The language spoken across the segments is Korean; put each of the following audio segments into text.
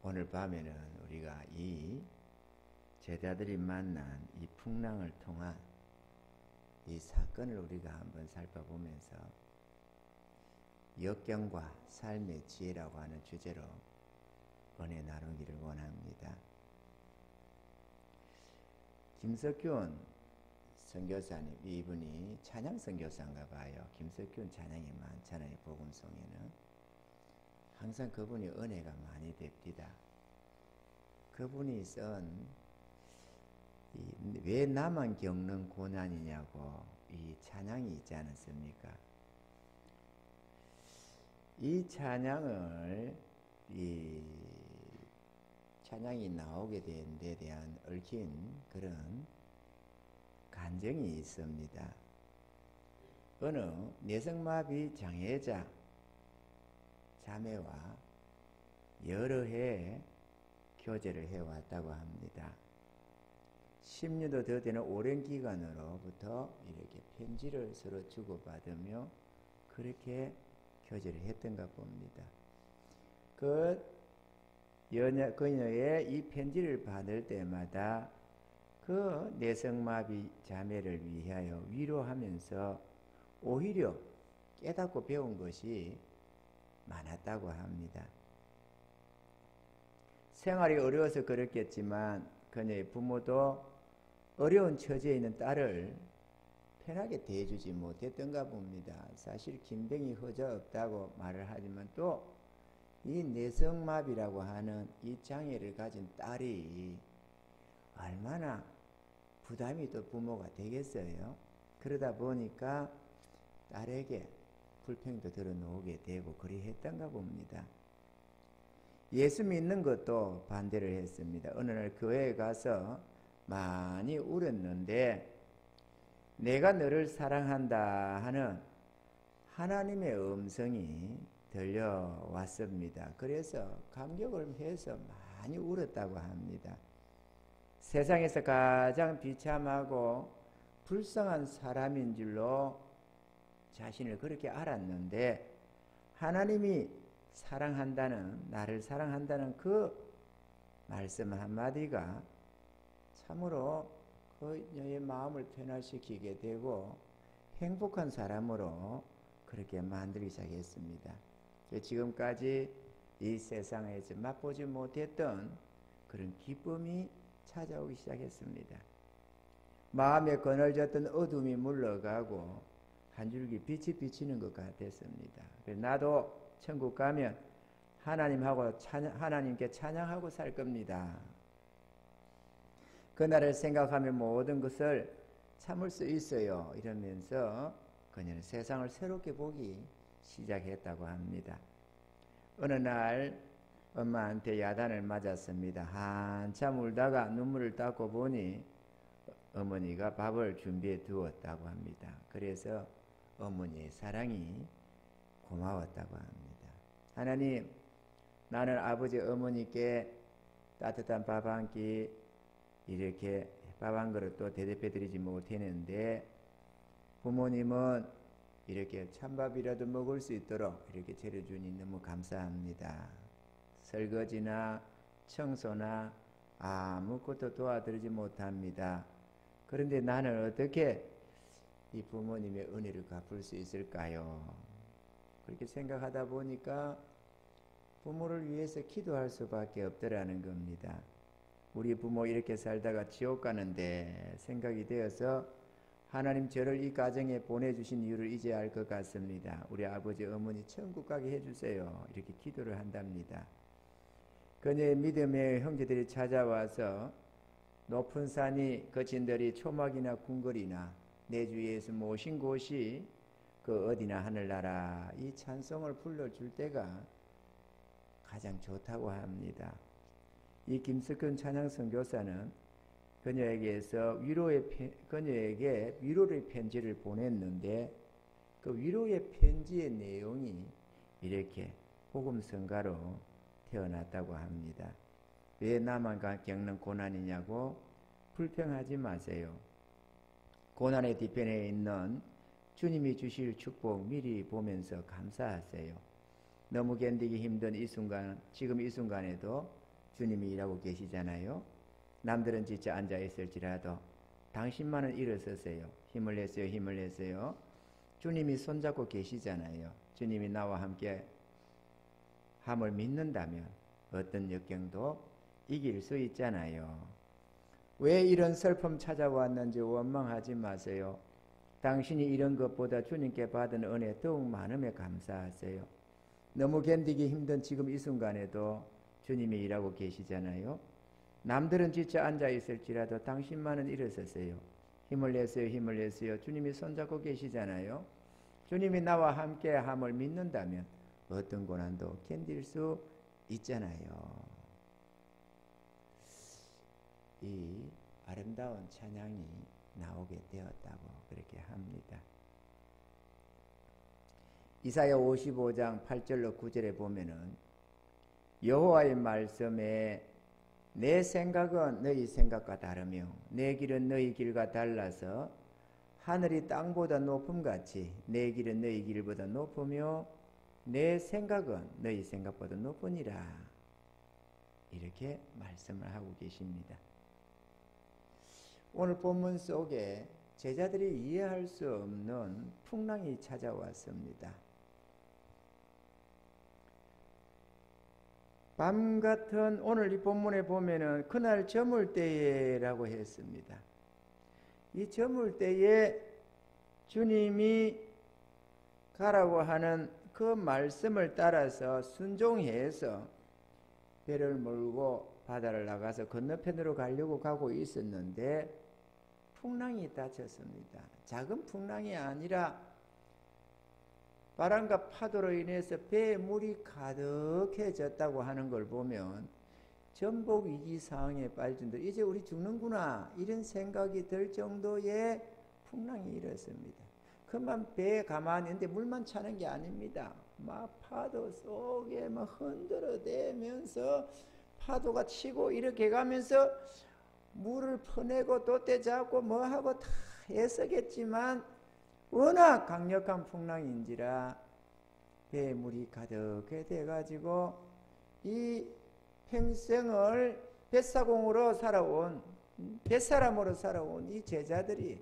오늘 밤에는 우리가 이 제자들이 만난 이 풍랑을 통한 이 사건을 우리가 한번 살펴보면서 역경과 삶의 지혜라고 하는 주제로 은혜 나누기를 원합니다. 김석균 선교사님, 이분이 찬양 선교사인가 봐요. 김석균 찬양이 많잖아요. 복음송에는. 항상 그분이 은혜가 많이 됩니다. 그분이 쓴 왜 나만 겪는 고난이냐고 이 찬양이 있지 않았습니까? 이 찬양을 찬양이 나오게 된 데 대한 얽힌 그런 간증이 있습니다. 어느 뇌성마비 장애자 자매와 여러 해 교제를 해왔다고 합니다. 10년도 더 되는 오랜 기간으로부터 이렇게 편지를 서로 주고받으며 그렇게 교제를 했던가 봅니다. 그녀의 이 편지를 받을 때마다 그 뇌성마비 자매를 위하여 위로하면서 오히려 깨닫고 배운 것이 많았다고 합니다. 생활이 어려워서 그렇겠지만 그녀의 부모도 어려운 처지에 있는 딸을 편하게 대해주지 못했던가 봅니다. 사실 김병이 허자 없다고 말을 하지만 또 이 뇌성마비라고 하는 이 장애를 가진 딸이 얼마나 부담이 또 부모가 되겠어요. 그러다 보니까 딸에게 불평도 들어놓게 되고 그리 했던가 봅니다. 예수 믿는 것도 반대를 했습니다. 어느 날 교회에 가서 많이 울었는데 내가 너를 사랑한다 하는 하나님의 음성이 들려왔습니다. 그래서 감격을 해서 많이 울었다고 합니다. 세상에서 가장 비참하고 불쌍한 사람인 줄로 자신을 그렇게 알았는데 하나님이 사랑한다는, 나를 사랑한다는 그 말씀 한마디가 참으로 그녀의 마음을 변화시키게 되고 행복한 사람으로 그렇게 만들기 시작했습니다. 지금까지 이 세상에서 맛보지 못했던 그런 기쁨이 찾아오기 시작했습니다. 마음에 그늘졌던 어둠이 물러가고 한 줄기 빛이 비치는 것 같았습니다. 나도 천국 가면 하나님께 찬양하고 살 겁니다. 그날을 생각하면 모든 것을 참을 수 있어요. 이러면서 그녀는 세상을 새롭게 보기 시작했다고 합니다. 어느 날 엄마한테 야단을 맞았습니다. 한참 울다가 눈물을 닦고 보니 어머니가 밥을 준비해 두었다고 합니다. 그래서 어머니의 사랑이 고마웠다고 합니다. 하나님, 나는 아버지 어머니께 따뜻한 밥 한 끼 이렇게 밥 한 그릇도 대접해 드리지 못했는데 부모님은 이렇게 찬밥이라도 먹을 수 있도록 이렇게 차려주니 너무 감사합니다. 설거지나 청소나 아무것도 도와드리지 못합니다. 그런데 나는 어떻게 이 부모님의 은혜를 갚을 수 있을까요? 그렇게 생각하다 보니까 부모를 위해서 기도할 수밖에 없더라는 겁니다. 우리 부모 이렇게 살다가 지옥 가는데 생각이 되어서 하나님 저를 이 가정에 보내주신 이유를 이제 알 것 같습니다. 우리 아버지 어머니 천국 가게 해주세요. 이렇게 기도를 한답니다. 그녀의 믿음의 형제들이 찾아와서 높은 산이 거친들이 초막이나 궁궐이나 내 주위에서 모신 곳이 그 어디나 하늘나라 이 찬송을 불러줄 때가 가장 좋다고 합니다. 이 김석균 찬양 선교사는 그녀에게 위로의 편지를 보냈는데 그 위로의 편지의 내용이 이렇게 복음성가로 태어났다고 합니다. 왜 나만 겪는 고난이냐고 불평하지 마세요. 고난의 뒤편에 있는 주님이 주실 축복 미리 보면서 감사하세요. 너무 견디기 힘든 이 순간, 지금 이 순간에도 주님이 일하고 계시잖아요. 남들은 지쳐 앉아 있을지라도 당신만은 일어서세요. 힘을 내세요. 힘을 내세요. 주님이 손잡고 계시잖아요. 주님이 나와 함께 함을 믿는다면 어떤 역경도 이길 수 있잖아요. 왜 이런 슬픔 찾아왔는지 원망하지 마세요. 당신이 이런 것보다 주님께 받은 은혜 더욱 많음에 감사하세요. 너무 견디기 힘든 지금 이 순간에도 주님이 일하고 계시잖아요. 남들은 지쳐 앉아 있을지라도 당신만은 일어서세요. 힘을 내세요. 힘을 내세요. 주님이 손잡고 계시잖아요. 주님이 나와 함께 함을 믿는다면 어떤 고난도 견딜 수 있잖아요. 이 아름다운 찬양이 나오게 되었다고 그렇게 합니다. 이사야 55장 8절로 9절에 보면은 여호와의 말씀에 내 생각은 너희 생각과 다르며 내 길은 너희 길과 달라서 하늘이 땅보다 높음같이 내 길은 너희 길보다 높으며 내 생각은 너희 생각보다 높으니라. 이렇게 말씀을 하고 계십니다. 오늘 본문 속에 제자들이 이해할 수 없는 풍랑이 찾아왔습니다. 밤 같은 오늘 이 본문에 보면은 그날 저물 때에라고 했습니다. 이 저물 때에 주님이 가라고 하는 그 말씀을 따라서 순종해서 배를 몰고 바다를 나가서 건너편으로 가고 있었는데 풍랑이 닥쳤습니다. 작은 풍랑이 아니라 바람과 파도로 인해서 배에 물이 가득해졌다고 하는 걸 보면 전복 위기 상황에 빠진다. 이제 우리 죽는구나 이런 생각이 들 정도의 풍랑이 일었습니다. 그만 배에 가만히 있는데 물만 차는 게 아닙니다. 막 파도 속에 막 흔들어대면서 파도가 치고 이렇게 가면서 물을 퍼내고 돛대 잡고 뭐하고 다 애쓰겠지만 워낙 강력한 풍랑인지라 배에 물이 가득해 돼가지고 이 평생을 뱃사공으로 살아온 뱃사람으로 살아온 이 제자들이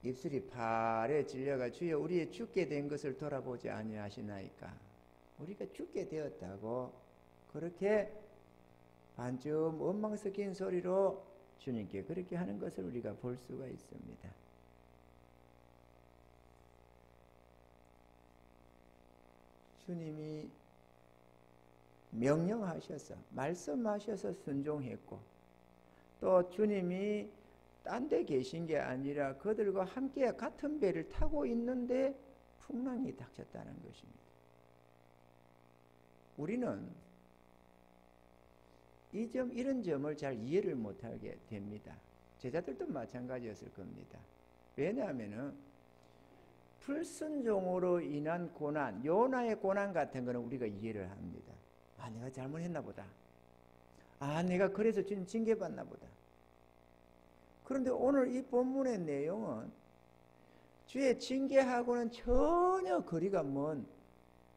입술이 파래 질려가 주여 우리의 죽게 된 것을 돌아보지 아니하시나이까. 우리가 죽게 되었다고 그렇게 반쯤 원망 섞인 소리로 주님께 그렇게 하는 것을 우리가 볼 수가 있습니다. 주님이 명령하셔서 말씀하셔서 순종했고 또 주님이 딴 데 계신 게 아니라 그들과 함께 같은 배를 타고 있는데 풍랑이 닥쳤다는 것입니다. 우리는 이런 점을 잘 이해를 못하게 됩니다. 제자들도 마찬가지였을 겁니다. 왜냐하면 불순종으로 인한 고난, 요나의 고난 같은 거는 우리가 이해를 합니다. 아, 내가 잘못했나 보다. 아, 내가 그래서 주님 징계받나 보다. 그런데 오늘 이 본문의 내용은 주의 징계하고는 전혀 거리가 먼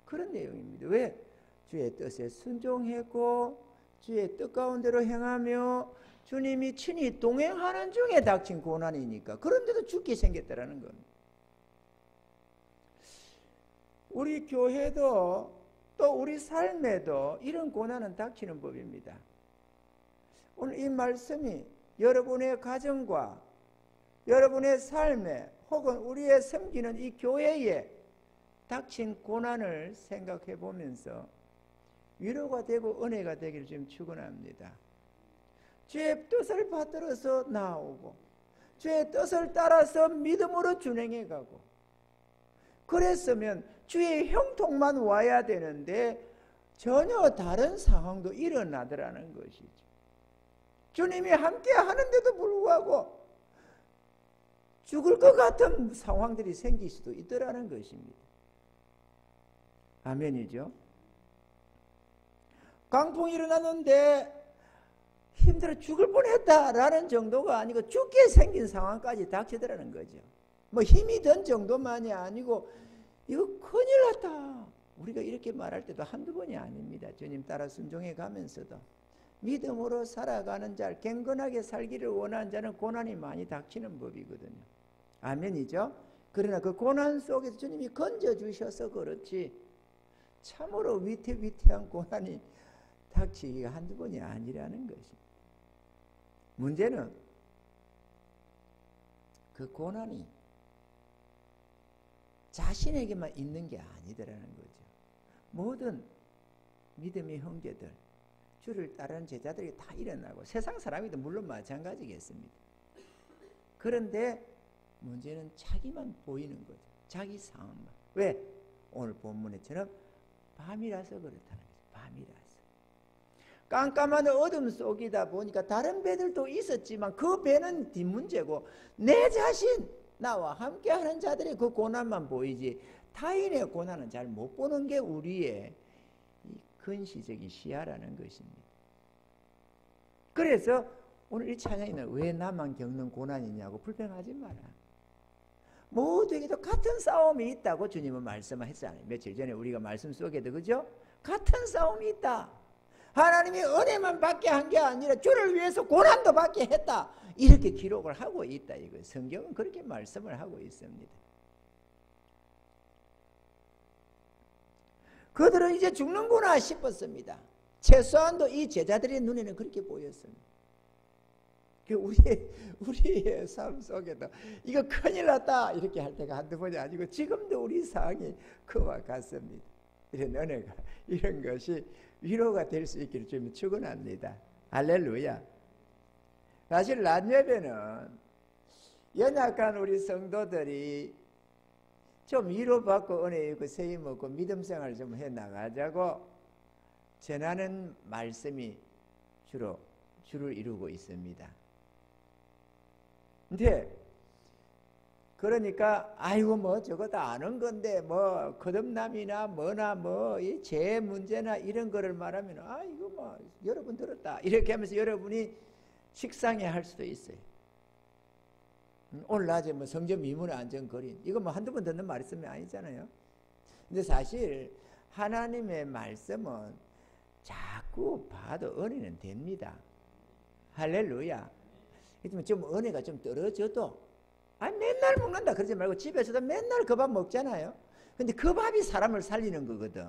그런 내용입니다. 왜? 주의 뜻에 순종했고 주의 뜻 가운데로 행하며 주님이 친히 동행하는 중에 닥친 고난이니까 그런데도 죽게 생겼다라는 겁니다. 우리 교회도 또 우리 삶에도 이런 고난은 닥치는 법입니다. 오늘 이 말씀이 여러분의 가정과 여러분의 삶에 혹은 우리의 섬기는 이 교회에 닥친 고난을 생각해 보면서 위로가 되고 은혜가 되기를 좀 축원합니다. 주의 뜻을 받들어서 나오고 주의 뜻을 따라서 믿음으로 준행해 가고 그랬으면 주의 형통만 와야 되는데 전혀 다른 상황도 일어나더라는 것이죠. 주님이 함께 하는데도 불구하고 죽을 것 같은 상황들이 생길 수도 있더라는 것입니다. 아멘이죠. 강풍이 일어났는데 힘들어 죽을 뻔했다라는 정도가 아니고 죽게 생긴 상황까지 닥치더라는 거죠. 뭐 힘이 든 정도만이 아니고 이거 큰일 났다. 우리가 이렇게 말할 때도 한두 번이 아닙니다. 주님 따라 순종해 가면서도 믿음으로 살아가는 자, 경건하게 살기를 원하는 자는 고난이 많이 닥치는 법이거든요. 아멘이죠? 그러나 그 고난 속에서 주님이 건져주셔서 그렇지 참으로 위태위태한 고난이 닥치기가 한두 번이 아니라는 것입니다. 문제는 그 고난이 자신에게만 있는 게 아니더라는 거죠. 모든 믿음의 형제들, 주를 따르는 제자들이 다 일어나고 세상 사람이도 물론 마찬가지겠습니다. 그런데 문제는 자기만 보이는 거죠. 자기 상황만. 왜? 오늘 본문에처럼 밤이라서 그렇다는 거죠. 밤이라서. 깜깜한 어둠 속이다 보니까 다른 배들도 있었지만 그 배는 뒷문제고 내 자신, 나와 함께하는 자들의 그 고난만 보이지 타인의 고난은 잘 못 보는 게 우리의 이 근시적인 시야라는 것입니다. 그래서 오늘 이 찬양에는 왜 나만 겪는 고난이냐고 불평하지 마라. 모두에게도 같은 싸움이 있다고 주님은 말씀하셨잖아요. 며칠 전에 우리가 말씀 속에도 그죠? 같은 싸움이 있다. 하나님이 은혜만 받게 한 게 아니라 주를 위해서 고난도 받게 했다. 이렇게 기록을 하고 있다. 이거 성경은 그렇게 말씀을 하고 있습니다. 그들은 이제 죽는구나 싶었습니다. 최소한도 이 제자들의 눈에는 그렇게 보였습니다. 우리의 삶 속에도 이거 큰일 났다 이렇게 할 때가 한두 번이 아니고 지금도 우리 상황이 그와 같습니다. 이런 은혜가, 이런 것이 위로가 될 수 있기를 주님 축원합니다. 할렐루야. 사실 낮 예배는 연약한 우리 성도들이 좀 위로받고 은혜 있고 세임 얻고 믿음 생활을 좀 해나가자고 전하는 말씀이 주로 주를 이루고 있습니다. 근데 그러니까 아이고 뭐 저거 다 아는 건데 뭐 거듭남이나 뭐나 뭐 이 죄 문제나 이런 거를 말하면 아 이거 뭐 여러분 들었다 이렇게 하면서 여러분이 식상해 할 수도 있어요. 오늘 낮에 뭐 성전 미문에 안전거린 이거 뭐 한두 번 듣는 말씀이 아니잖아요. 근데 사실 하나님의 말씀은 자꾸 봐도 은혜는 됩니다. 할렐루야. 좀 은혜가 좀 떨어져도 맨날 먹는다 그러지 말고 집에서도 맨날 그 밥 먹잖아요. 근데 그 밥이 사람을 살리는 거거든.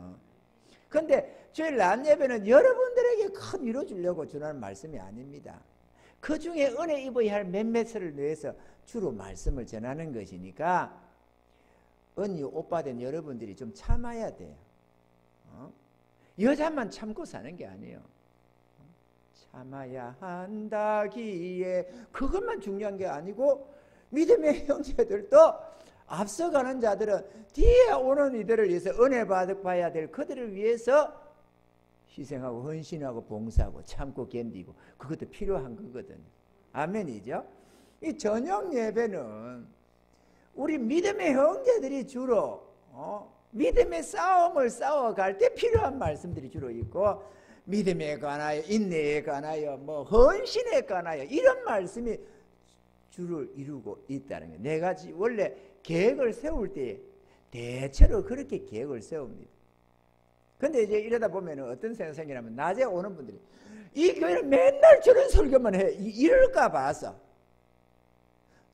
근데 주일 낮 예배는 여러분들에게 큰 위로 주려고 주는 말씀이 아닙니다. 그 중에 은혜 입어야 할 몇몇을 위해서 주로 말씀을 전하는 것이니까 언니 오빠 된 여러분들이 좀 참아야 돼요. 여자만 참고 사는 게 아니에요. 참아야 한다기에 그것만 중요한 게 아니고 믿음의 형제들도 앞서가는 자들은 뒤에 오는 이들을 위해서 은혜 받아야 될 그들을 위해서 희생하고 헌신하고 봉사하고 참고 견디고 그것도 필요한 거거든요. 아멘이죠? 이 저녁 예배는 우리 믿음의 형제들이 주로 믿음의 싸움을 싸워갈 때 필요한 말씀들이 주로 있고 믿음에 관하여 인내에 관하여 뭐 헌신에 관하여 이런 말씀이 주를 이루고 있다는 거예요. 내가 원래 계획을 세울 때 대체로 그렇게 계획을 세웁니다. 근데 이제 이러다 보면 어떤 생각이 생기냐면 낮에 오는 분들이 이 교회는 맨날 저런 설교만 해 이럴까 봐서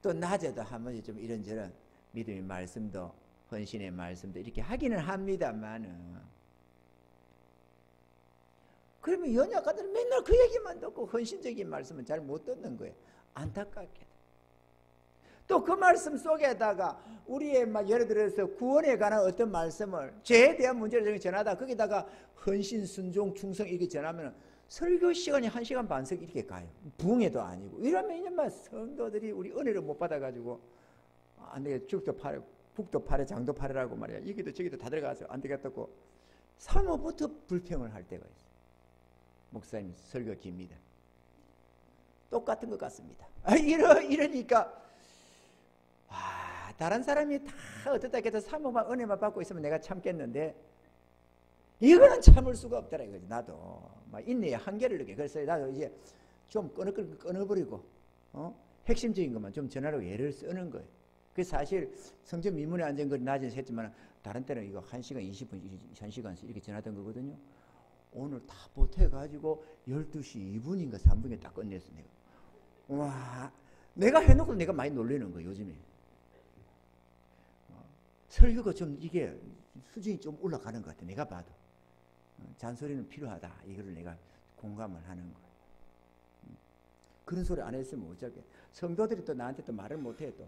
또 낮에도 한 번씩 좀 이런저런 믿음의 말씀도 헌신의 말씀도 이렇게 하기는 합니다만은 그러면 연약하들은 맨날 그 얘기만 듣고 헌신적인 말씀은 잘 못 듣는 거예요. 안타깝게. 또 그 말씀 속에다가 우리의 막 예를 들어서 구원에 관한 어떤 말씀을 죄에 대한 문제를 전하다 거기다가 헌신, 순종, 충성 이렇게 전하면 설교 시간이 1시간 반씩 이렇게 가요. 부흥회도 아니고 이러면 이제 막 성도들이 우리 은혜를 못 받아가지고 안 되겠다. 죽도 팔에 북도 팔에 장도 팔으라고 말이야. 여기도 저기도 다 들어가서 안 되겠다고 3호부터 불평을 할 때가 있어요. 목사님 설교 깁니다. 똑같은 것 같습니다. 이러니까 다른 사람이 다 어떻다 해서 사모만 은혜만 받고 있으면 내가 참겠는데 이거는 참을 수가 없더라 이거지. 나도 막 인내의 한계를 느껴. 그래서 나도 이제 좀 끊어버리고 핵심적인 것만 좀 전하려고 애를 쓰는 거예요. 그 사실 성전 미문에 앉은 건 낮은 했지만 다른 때는 이거 1시간 20분 1시간씩 이렇게 지나던 거거든요. 오늘 다 보태가지고 12시 2분인가 3분에 딱 끝냈어. 내가. 와, 내가 해놓고 내가 많이 놀라는 거야 요즘에. 설교가 좀 이게 수준이 좀 올라가는 것 같아. 내가 봐도 잔소리는 필요하다. 이거를 내가 공감을 하는 거야. 그런 소리 안 했으면 어쩌게. 성도들이 또 나한테 또 말을 못해 또.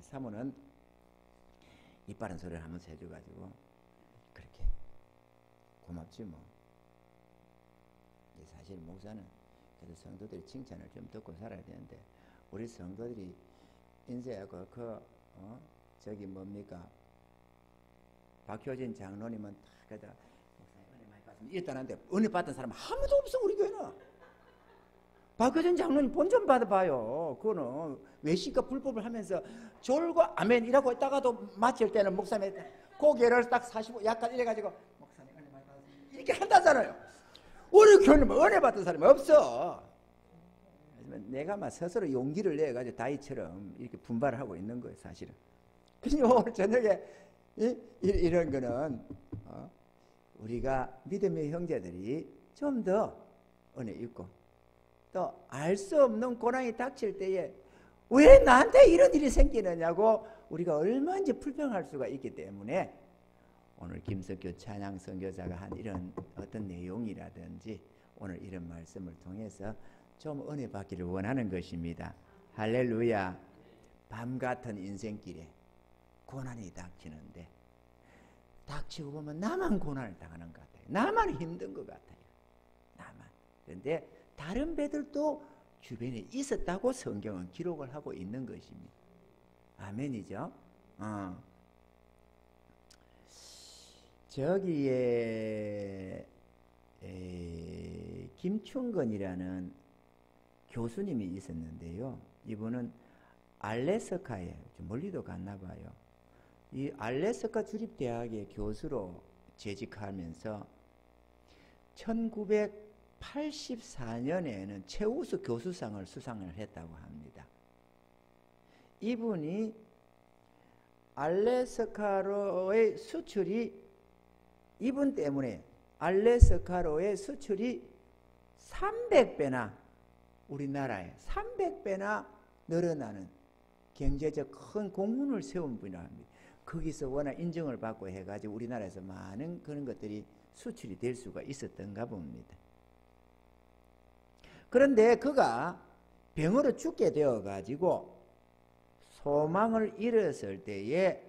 사모는 이빠른 소리를 하면서 해줘가지고 그렇게 고맙지 뭐. 사실 목사는 그래도 성도들이 칭찬을 좀 듣고 살아야 되는데 우리 성도들이 인쇄하고 저기 뭡니까 박효진 장로님은 다 그래도 목사님 은혜 많이 받습니다 이랬다는데 은혜 받던 사람 아무도 없어 우리 교회는. 박효진 장로님 본전 받아봐요. 그거는 외식과 불법을 하면서 졸과 아멘이라고 있다가도 마칠 때는 목사님 고개를 딱 45 약간 이래가지고 목사님 은혜 많이 받습니다 이렇게 한다잖아요. 우리 교회는 은혜 받은 사람이 없어. 내가 막 스스로 용기를 내가지고 다이처럼 이렇게 분발을 하고 있는 거예요 사실은. 그래서 오늘 저녁에 이런 거는 우리가 믿음의 형제들이 좀 더 은혜 있고 또 알 수 없는 고난이 닥칠 때에 왜 나한테 이런 일이 생기느냐고 우리가 얼마든지 불평할 수가 있기 때문에 오늘 김석규 찬양 선교사가 한 이런 어떤 내용이라든지 오늘 이런 말씀을 통해서 좀 은혜 받기를 원하는 것입니다. 할렐루야. 밤 같은 인생길에 고난이 닥치는데 닥치고 보면 나만 고난을 당하는 것 같아요. 나만 힘든 것 같아요. 나만. 그런데 다른 배들도 주변에 있었다고 성경은 기록을 하고 있는 것입니다. 아멘이죠. 저기에 김충건이라는 교수님이 있었는데요. 이분은 알래스카에 좀 멀리도 갔나 봐요. 이 알래스카 주립대학의 교수로 재직하면서 1984년에는 최우수 교수상을 수상을 했다고 합니다. 이분이 알래스카로의 수출이 이분 때문에 알래스카로의 수출이 300배나 우리나라에 300배나 늘어나는 경제적 큰 공훈을 세운 분이라 합니다. 거기서 워낙 인정을 받고 해가지고 우리나라에서 많은 그런 것들이 수출이 될 수가 있었던가 봅니다. 그런데 그가 병으로 죽게 되어가지고 소망을 잃었을 때에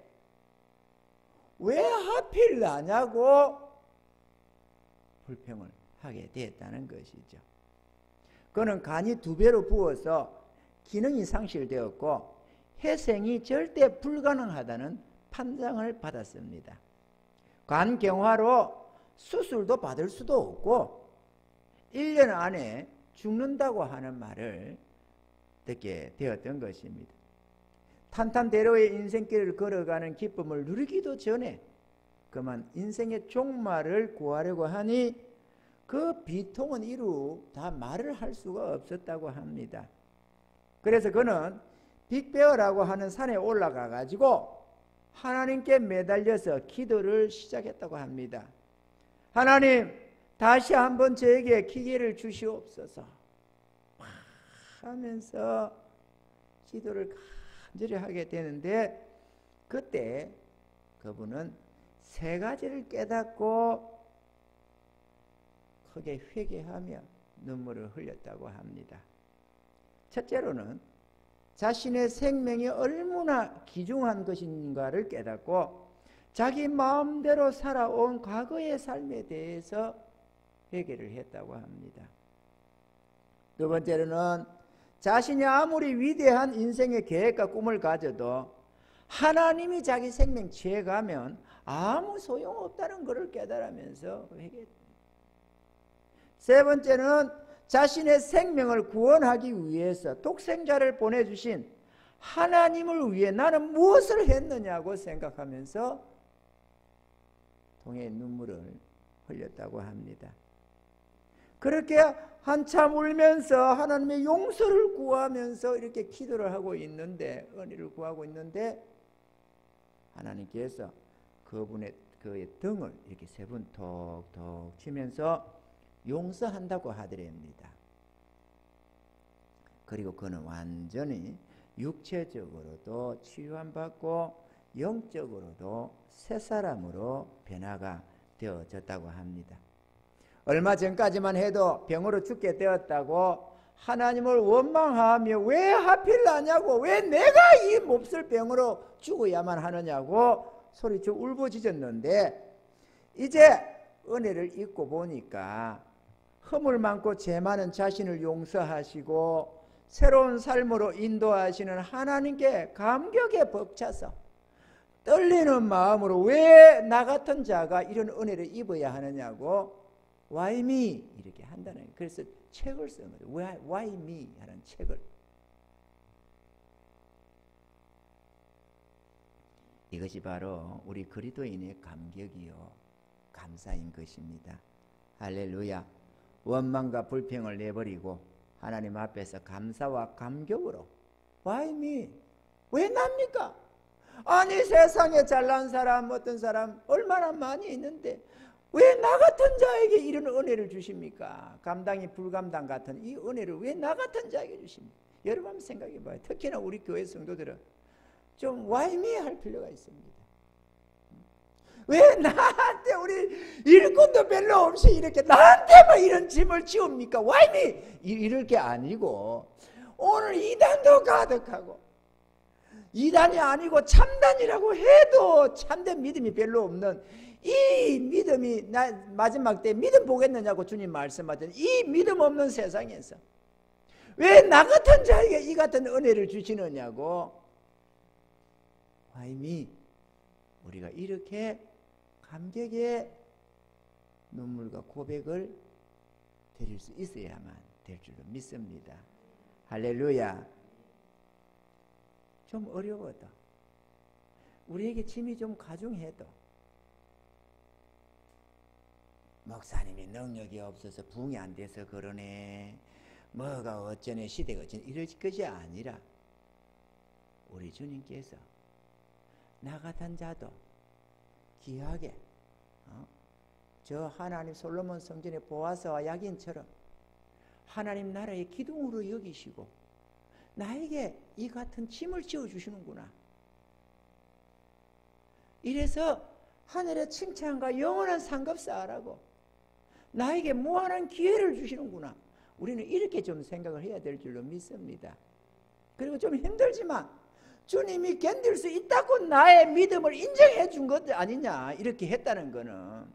왜 하필 나냐고 불평을 하게 됐다는 것이죠. 그는 간이 2배로 부어서 기능이 상실되었고 회생이 절대 불가능하다는 판정을 받았습니다. 간경화로 수술도 받을 수도 없고 1년 안에 죽는다고 하는 말을 듣게 되었던 것입니다. 탄탄대로의 인생길을 걸어가는 기쁨을 누리기도 전에 그만 인생의 종말을 구하려고 하니 그 비통은 이루 다 말을 할 수가 없었다고 합니다. 그래서 그는 빅베어라고 하는 산에 올라가 가지고 하나님께 매달려서 기도를 시작했다고 합니다. 하나님, 다시 한번 저에게 기회를 주시옵소서 하면서 기도를 간절히 하게 되는데 그때 그분은 3가지를 깨닫고 크게 회개하며 눈물을 흘렸다고 합니다. 첫째로는 자신의 생명이 얼마나 귀중한 것인가를 깨닫고 자기 마음대로 살아온 과거의 삶에 대해서 회개를 했다고 합니다. 두 번째로는 자신이 아무리 위대한 인생의 계획과 꿈을 가져도 하나님이 자기 생명 취해가면 아무 소용없다는 것을 깨달으면서 회개했다. 세 번째는 자신의 생명을 구원하기 위해서 독생자를 보내주신 하나님을 위해 나는 무엇을 했느냐고 생각하면서 통해 눈물을 흘렸다고 합니다. 그렇게 한참 울면서 하나님의 용서를 구하면서 이렇게 기도를 하고 있는데 은혜를 구하고 있는데 하나님께서 그의 등을 이렇게 3번 톡톡 치면서 용서한다고 하더랍니다. 그리고 그는 완전히 육체적으로도 치유받고 영적으로도 새 사람으로 변화가 되어졌다고 합니다. 얼마 전까지만 해도 병으로 죽게 되었다고 하나님을 원망하며 왜 하필 나냐고, 왜 내가 이 몹쓸 병으로 죽어야만 하느냐고 소리쳐 울부짖었는데, 이제 은혜를 잊고 보니까 허물 많고 죄 많은 자신을 용서하시고 새로운 삶으로 인도하시는 하나님께 감격에 벅차서 떨리는 마음으로 왜 나 같은 자가 이런 은혜를 입어야 하느냐고 Why me? 이렇게 한다는 거예요. 그래서 책을 쓴 거예요. Why me? 하는 책을. 이것이 바로 우리 그리스도인의 감격이요 감사인 것입니다. 할렐루야. 원망과 불평을 내버리고 하나님 앞에서 감사와 감격으로 Why me? 왜 납니까? 아니 세상에 잘난 사람 어떤 사람 얼마나 많이 있는데 왜 나 같은 자에게 이런 은혜를 주십니까? 감당이 불감당 같은 이 은혜를 왜 나 같은 자에게 주십니까? 여러분 한번 생각해 봐요. 특히나 우리 교회 성도들은 좀 why me 할 필요가 있습니다. 왜 나한테 우리 일꾼도 별로 없이 이렇게 나한테만 이런 짐을 지웁니까? Why me? 이럴 게 아니고 오늘 이단도 가득하고 이단이 아니고 참단이라고 해도 참된 믿음이 별로 없는 이 믿음이 나 마지막 때 믿음 보겠느냐고 주님 말씀하셨던 이 믿음 없는 세상에서 왜 나 같은 자에게 이 같은 은혜를 주시느냐고 Why me? 우리가 이렇게 감격의 눈물과 고백을 드릴 수 있어야만 될 줄로 믿습니다. 할렐루야. 좀 어려워도 우리에게 짐이 좀 가중해도 목사님이 능력이 없어서 부흥이 안 돼서 그러네 뭐가 어쩌네 시대가 어쩌네 이럴 것이 아니라 우리 주님께서 나 같은 자도 귀하게 저 하나님 솔로몬 성전의 보아스와 야긴처럼 하나님 나라의 기둥으로 여기시고 나에게 이 같은 짐을 지어주시는구나. 이래서 하늘의 칭찬과 영원한 상급 쌓으라고 나에게 무한한 기회를 주시는구나. 우리는 이렇게 좀 생각을 해야 될 줄로 믿습니다. 그리고 좀 힘들지만 주님이 견딜 수 있다고 나의 믿음을 인정해 준 것 아니냐 이렇게 했다는 거는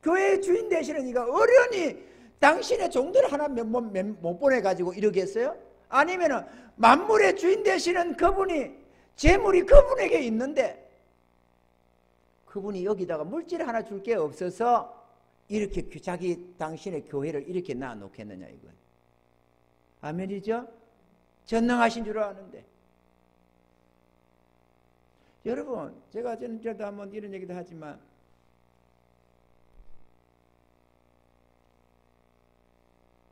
교회의 주인 되시는 이가 어련히 당신의 종들 하나 못 보내가지고 이러겠어요? 아니면은 만물의 주인 되시는 그분이 재물이 그분에게 있는데 그분이 여기다가 물질 하나 줄 게 없어서 이렇게 자기 당신의 교회를 이렇게 놔놓겠느냐 이거. 아멘이죠? 전능하신 줄 아는데. 여러분 제가 전에도 한번 이런 얘기도 하지만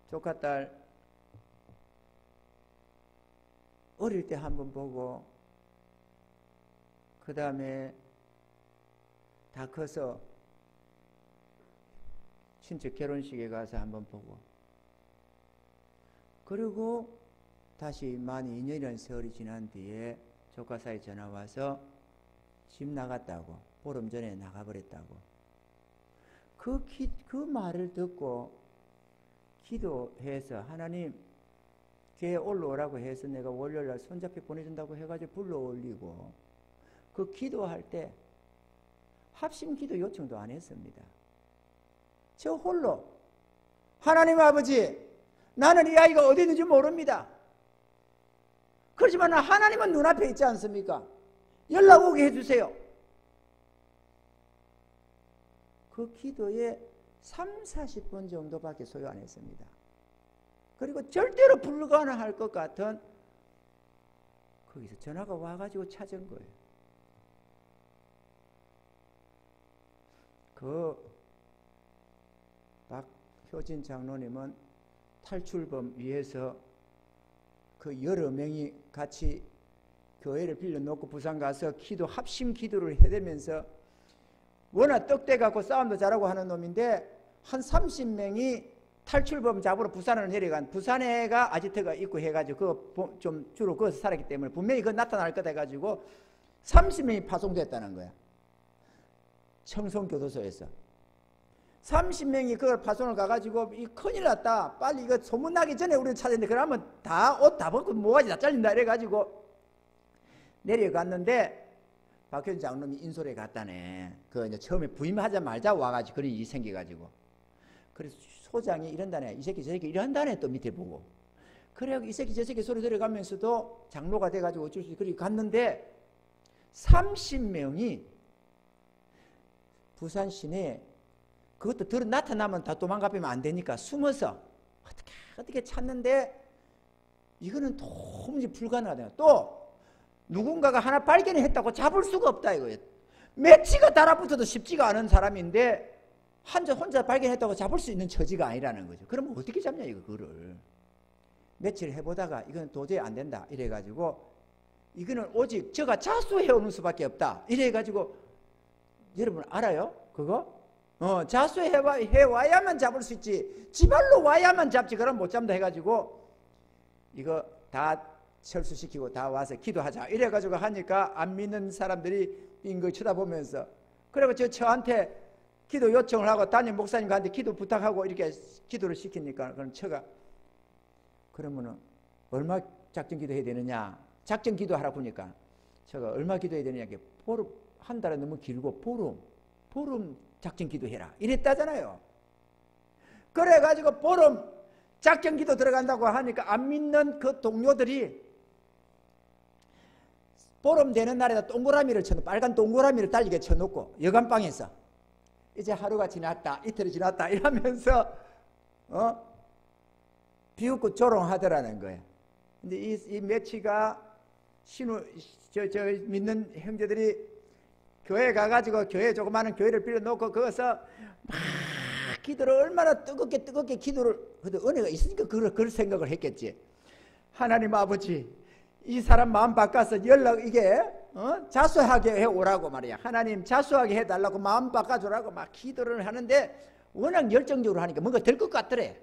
조카딸 어릴 때 한번 보고 그 다음에 다 커서 친척 결혼식에 가서 한번 보고 그리고 다시 만 2년이라는 세월이 지난 뒤에 조카 사이 전화 와서 집 나갔다고 보름 전에 나가버렸다고 그 말을 듣고 기도해서 하나님 교회 올라오라고 해서 내가 월요일날 손잡혀 보내준다고 해가지고 불러올리고 그 기도할 때 합심 기도 요청도 안 했습니다. 저 홀로 하나님 아버지 나는 이 아이가 어디 있는지 모릅니다. 그렇지만 하나님은 눈앞에 있지 않습니까? 연락 오게 해주세요. 그 기도에 30-40분 정도밖에 소요 안 했습니다. 그리고 절대로 불가능할 것 같은 거기서 전화가 와가지고 찾은 거예요. 그 박효진 장로님은 탈출범 위해서 그 여러 명이 같이 교회를 빌려놓고 부산 가서 합심 기도를 해대면서 워낙 떡대갖고 싸움도 잘하고 하는 놈인데 한 30명이 탈출범 잡으러 부산을 내려간 부산에가 아지트가 있고 해가지고 그거 좀 주로 거기서 살았기 때문에 분명히 그거 나타날 거다 해가지고 30명이 파송됐다는 거야. 청송교도소에서 30명이 그걸 파송을 가가지고 이 큰일 났다. 빨리 이거 소문나기 전에 우리를 찾았는데 그러면 옷 다 벗고 모가지 다 잘린다 이래가지고 내려갔는데 박현 장로님이 인솔에 갔다네. 그 이제 처음에 부임하자마자 와가지고 그런 일이 생겨가지고 그래서 소장이 이런다네. 이 새끼 저 새끼 이런다네. 또 밑에 보고 그래갖고 이 새끼 저 새끼 소리 들어가면서도 장로가 돼가지고 어쩔 수 없이 그렇게 갔는데 30명이 부산 시내에 그것도 나타나면 다 도망가면 안 되니까 숨어서 어떻게 찾는데 이거는 도무지 불가능하다. 또 누군가가 하나 발견했다고 잡을 수가 없다 이거예요. 매치가 달아붙어도 쉽지가 않은 사람인데 혼자 발견했다고 잡을 수 있는 처지가 아니라는 거죠. 그러면 어떻게 잡냐 그거를. 며칠 해보다가 이건 도저히 안 된다 이래가지고 이거는 오직 저가 자수해오는 수밖에 없다 이래가지고 여러분 알아요? 그거? 자수해와야만 잡을 수 있지 지발로 와야만 잡지 그럼 못 잡는다 해가지고 이거 다 철수시키고 다 와서 기도하자 이래가지고 하니까 안 믿는 사람들이 이거 쳐다보면서 그리고 저한테 기도 요청을 하고 담임 목사님한테 기도 부탁하고 이렇게 기도를 시키니까 그럼 처가 그러면은 얼마 작전 기도해야 되느냐 작전 기도하라 보니까 제가 얼마 기도해야 되느냐 보름 한 달은 너무 길고 보름 작전 기도해라 이랬다잖아요. 그래가지고 보름 작전 기도 들어간다고 하니까 안 믿는 그 동료들이 보름 되는 날에다 동그라미를 쳐놓고 빨간 동그라미를 달리게 쳐놓고 여간방에서 이제 하루가 지났다 이틀이 지났다 이러면서 비웃고 조롱하더라는 거예요. 근데 이 매치가 저 믿는 형제들이 교회 가가지고 교회 조그마한 교회를 빌려놓고 거기서 막 기도를 얼마나 뜨겁게 기도를 그래도 은혜가 있으니까 그럴 생각을 했겠지. 하나님 아버지 이 사람 마음 바꿔서 자수하게 해오라고 말이야. 하나님 자수하게 해달라고 마음 바꿔주라고 막 기도를 하는데 워낙 열정적으로 하니까 뭔가 될 것 같더래.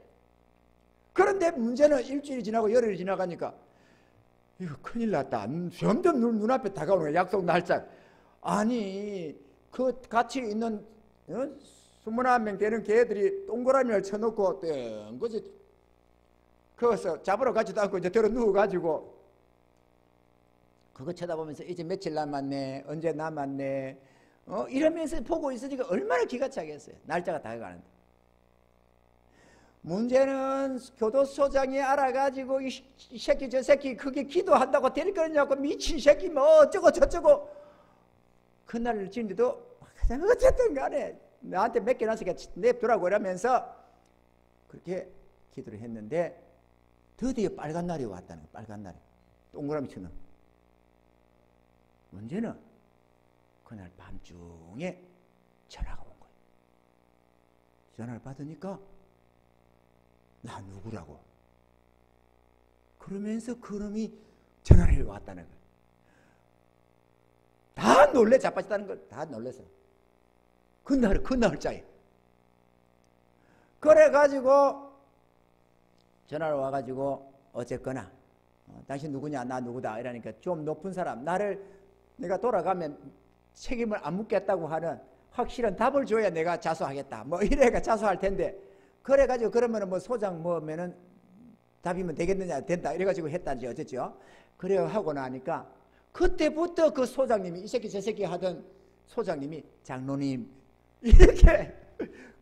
그런데 문제는 일주일이 지나고 열흘이 지나가니까 이거 큰일 났다. 점점 눈앞에 다가오는 거야. 약속 날짜. 아니 그 같이 있는 21명 되는 개들이 동그라미를 쳐놓고 땡거지 거기서 잡으러 가지도 않고 이제 들어 누워가지고 그거 쳐다보면서 이제 며칠 남았네 언제 남았네 이러면서 보고 있으니까 얼마나 기가 차겠어요. 날짜가 다가가는데 문제는 교도소장이 알아가지고 이 새끼 저 새끼 그게 기도한다고 데리거냐고 미친 새끼 뭐 어쩌고 저쩌고 그날을 지는데도 어쨌든 간에 나한테 맡겨놨으니까 냅두라고 이러면서 그렇게 기도를 했는데 드디어 빨간 날이 왔다는 거예요. 빨간 날이 동그라미처럼. 문제는 그날 밤중에 전화가 온 거예요. 전화를 받으니까 나 누구라고 그러면서 그놈이 전화를 왔다는 거예요. 다 놀래 자빠졌다는 걸 다 놀래서 그 날짜에 그래가지고 전화를 와가지고 어쨌거나 당신 누구냐 나 누구다 이러니까 좀 높은 사람 내가 돌아가면 책임을 안 묻겠다고 하는 확실한 답을 줘야 내가 자수하겠다 뭐 이래가 자수할 텐데 그래가지고 그러면은 뭐 소장 뭐면은 답이면 되겠느냐 된다 이래가지고 했다지 어쨌죠. 그래 하고 나니까 그때부터 그 소장님이 이 새끼 저 새끼 하던 소장님이 장로님 이렇게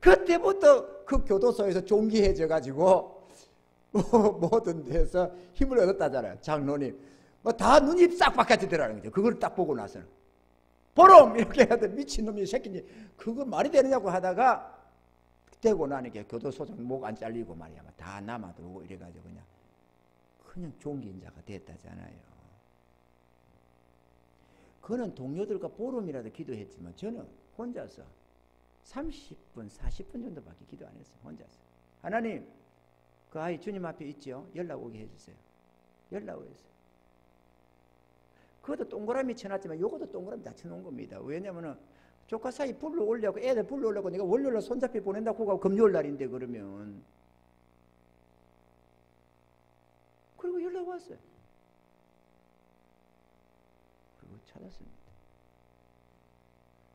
그때부터 그 교도소에서 존귀해져 가지고 모든 데서 힘을 얻었다잖아요. 장로님 뭐 다 눈이 싹 바뀌어지더라는 거죠. 그걸 딱 보고 나서는 보름 이렇게 하던 미친놈이 새끼니 그거 말이 되느냐고 하다가 되고 나니까 교도소장 목 안 잘리고 말이야 다 남아들고 이래가지고 그냥 종기인자가 됐다잖아요. 그는 동료들과 보름이라도 기도했지만 저는 혼자서 30분 40분 정도밖에 기도 안 했어요. 혼자서. 하나님 그 아이 주님 앞에 있죠. 연락 오게 해주세요. 연락 오겠어요. 그것도 동그라미 쳐놨지만 요것도 동그라미 다 쳐놓은 겁니다. 왜냐면은 조카 사이 불러올려고 애들 불러올려고 내가 월요일날 손잡이 보낸다고 하고 금요일 날인데 그러면 그리고 연락 왔어요. 그리고 찾았습니다.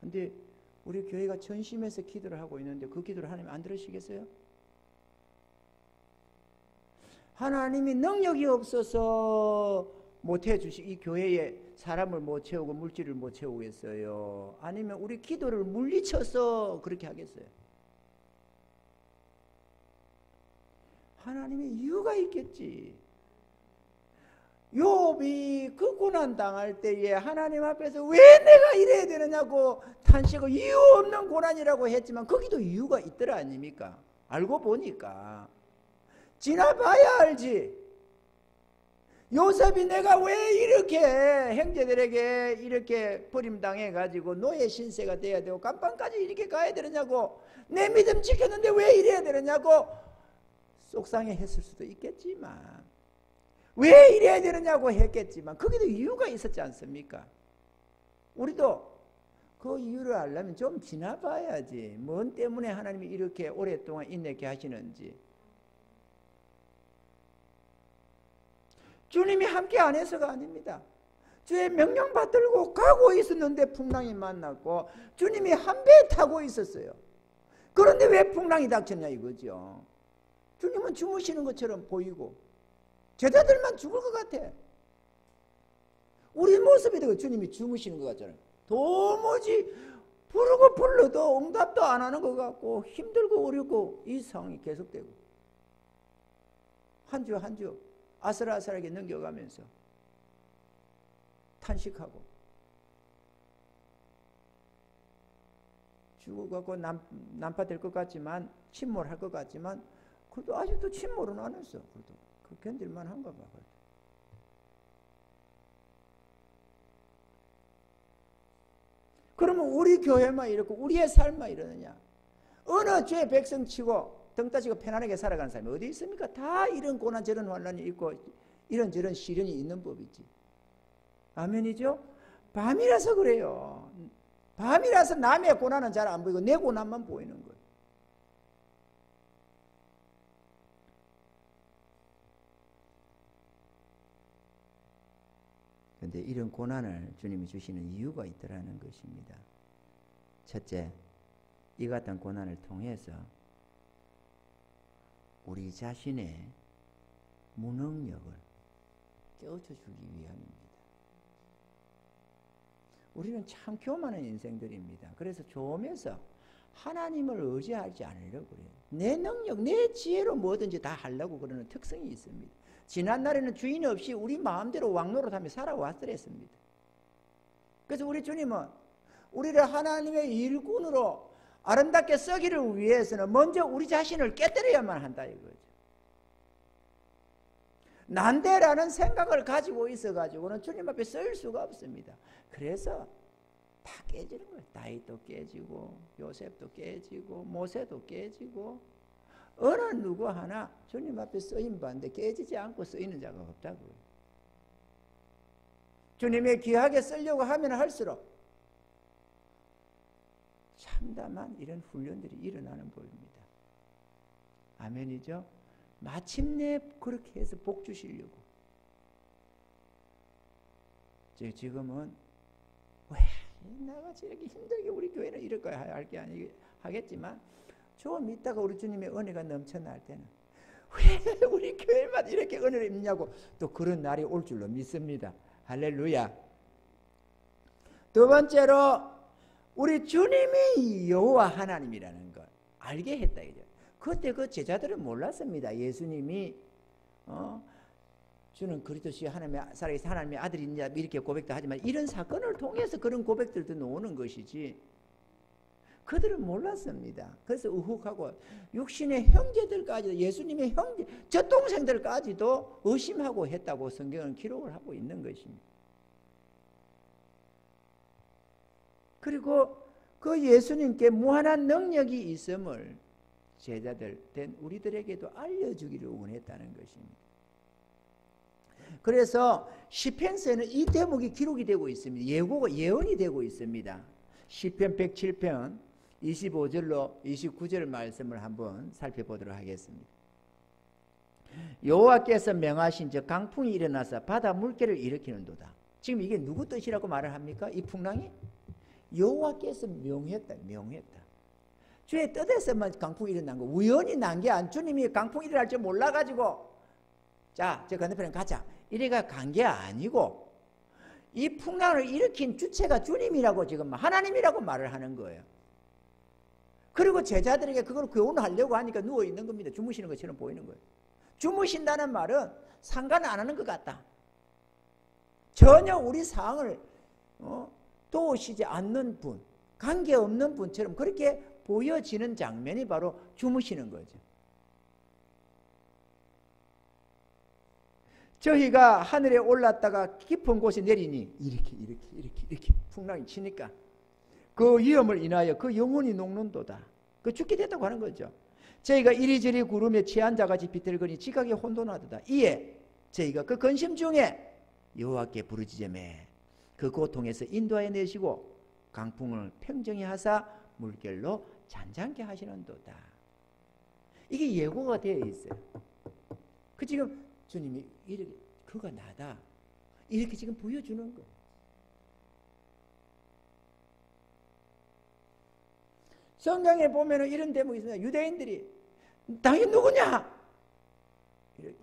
근데 우리 교회가 전심에서 기도를 하고 있는데 그 기도를 하나님 안 들으시겠어요? 하나님이 능력이 없어서 못 해주시, 이 교회에 사람을 못 채우고 물질을 못 채우겠어요? 아니면 우리 기도를 물리쳐서 그렇게 하겠어요? 하나님의 이유가 있겠지. 욥이 그 고난 당할 때에 하나님 앞에서 왜 내가 이래야 되느냐고 탄식을 이유 없는 고난이라고 했지만 거기도 이유가 있더라 아닙니까? 알고 보니까 지나봐야 알지. 요셉이 내가 왜 이렇게 형제들에게 이렇게 버림당해 가지고 노예 신세가 돼야 되고 감방까지 이렇게 가야 되느냐고, 내 믿음 지켰는데 왜 이래야 되느냐고 속상해 했을 수도 있겠지만, 왜 이래야 되느냐고 했겠지만 거기도 이유가 있었지 않습니까? 우리도 그 이유를 알려면 좀 지나봐야지. 뭔 때문에 하나님이 이렇게 오랫동안 인내케 하시는지. 주님이 함께 안 해서가 아닙니다. 주의 명령 받들고 가고 있었는데 풍랑이 만났고 주님이 한 배 타고 있었어요. 그런데 왜 풍랑이 닥쳤냐 이거죠. 주님은 주무시는 것처럼 보이고 제자들만 죽을 것 같아. 우리 모습이 주님이 주무시는 것 같잖아요. 도무지 부르고 불러도 응답도 안 하는 것 같고 힘들고 어렵고 이 상황이 계속되고 한 주 한 주 아슬아슬하게 넘겨가면서 탄식하고 죽어가고 난파 될 것 같지만 침몰할 것 같지만 그래도 아직도 침몰은 안 했어. 그래도 그 견딜만 한가 봐. 그러면 우리 교회만 이렇고 우리의 삶만 이러느냐? 어느 죄 백성 치고 등 따지고 편안하게 살아가는 사람이 어디 있습니까? 다 이런 고난 저런 환난이 있고 이런저런 시련이 있는 법이지. 아멘이죠? 밤이라서 그래요. 밤이라서 남의 고난은 잘 안 보이고 내 고난만 보이는 거예요. 그런데 이런 고난을 주님이 주시는 이유가 있더라는 것입니다. 첫째, 이 같은 고난을 통해서 우리 자신의 무능력을 깨우쳐주기 위함입니다. 우리는 참 교만한 인생들입니다. 그래서 조음에서 하나님을 의지하지 않으려고 그래요. 내 능력, 내 지혜로 뭐든지 다 하려고 그러는 특성이 있습니다. 지난날에는 주인 없이 우리 마음대로 왕노릇하며 살아왔더랬습니다. 그래서 우리 주님은 우리를 하나님의 일꾼으로 아름답게 쓰기를 위해서는 먼저 우리 자신을 깨뜨려야만 한다 이거죠. 난데라는 생각을 가지고 있어가지고는 주님 앞에 쓰일 수가 없습니다. 그래서 다 깨지는 거예요. 다윗도 깨지고 요셉도 깨지고 모세도 깨지고 어느 누구 하나 주님 앞에 쓰임 받는데 깨지지 않고 쓰이는 자가 없다고요. 주님의 귀하게 쓰려고 하면 할수록 참담한 이런 훈련들이 일어나는 법입니다. 아멘이죠? 마침내 그렇게 해서 복 주시려고. 지금은 왜 나같이 이렇게 힘들게 우리 교회는 이럴 거야 할 게 아니 하겠지만 좀 이따가 우리 주님의 은혜가 넘쳐날 때는 왜 우리 교회만 이렇게 은혜를 입냐고 또 그런 날이 올 줄로 믿습니다. 할렐루야. 두 번째로 우리 주님이 여호와 하나님이라는 걸 알게 했다 이죠. 그때 그 제자들은 몰랐습니다. 예수님이 주는 그리스도시 하나님의 살아계신 하나님의 아들이냐 이렇게 고백도 하지만 이런 사건을 통해서 그런 고백들도 나오는 것이지 그들은 몰랐습니다. 그래서 의혹하고 육신의 형제들까지도 예수님의 형제 젖동생들까지도 의심하고 했다고 성경은 기록을 하고 있는 것입니다. 그리고 그 예수님께 무한한 능력이 있음을 제자들 된 우리들에게도 알려주기를 원했다는 것입니다. 그래서 시편서에는 이 대목이 기록이 되고 있습니다. 예언이 되고 있습니다. 시편 107편 25절로 29절 말씀을 한번 살펴보도록 하겠습니다. 여호와께서 명하신 저 강풍이 일어나서 바다 물결을 일으키는도다. 지금 이게 누구 뜻이라고 말을 합니까? 이 풍랑이? 여호와께서 명했다. 주의 뜻에서만 강풍이 일어난 거, 우연히 난 게 아니고 주님이 강풍이 일어날 줄 몰라가지고 자, 저 건너편에 가자 이래가 간 게 아니고 이 풍랑을 일으킨 주체가 주님이라고 지금 하나님이라고 말을 하는 거예요. 그리고 제자들에게 그걸 교훈하려고 하니까 누워있는 겁니다. 주무시는 것처럼 보이는 거예요. 주무신다는 말은 상관 안 하는 것 같다. 전혀 우리 상황을 도우시지 않는 분, 관계없는 분처럼 그렇게 보여지는 장면이 바로 주무시는 거죠. 저희가 하늘에 올랐다가 깊은 곳에 내리니 이렇게 풍랑이 치니까 그 위험을 인하여 그 영혼이 녹는도다. 그 죽게 됐다고 하는 거죠. 저희가 이리저리 구름에 취한 자같이 비틀거니 지각에 혼돈하도다. 이에 저희가 그 근심 중에 여호와께 부르짖으매 그 고통에서 인도하여 내시고 강풍을 평정히 하사 물결로 잔잔케 하시는도다. 이게 예고가 되어 있어요. 그 지금 주님이 이렇게 그가 나다 이렇게 지금 보여주는 거. 성경에 보면은 이런 대목이 있습니다. 유대인들이 당신 누구냐? 이렇게.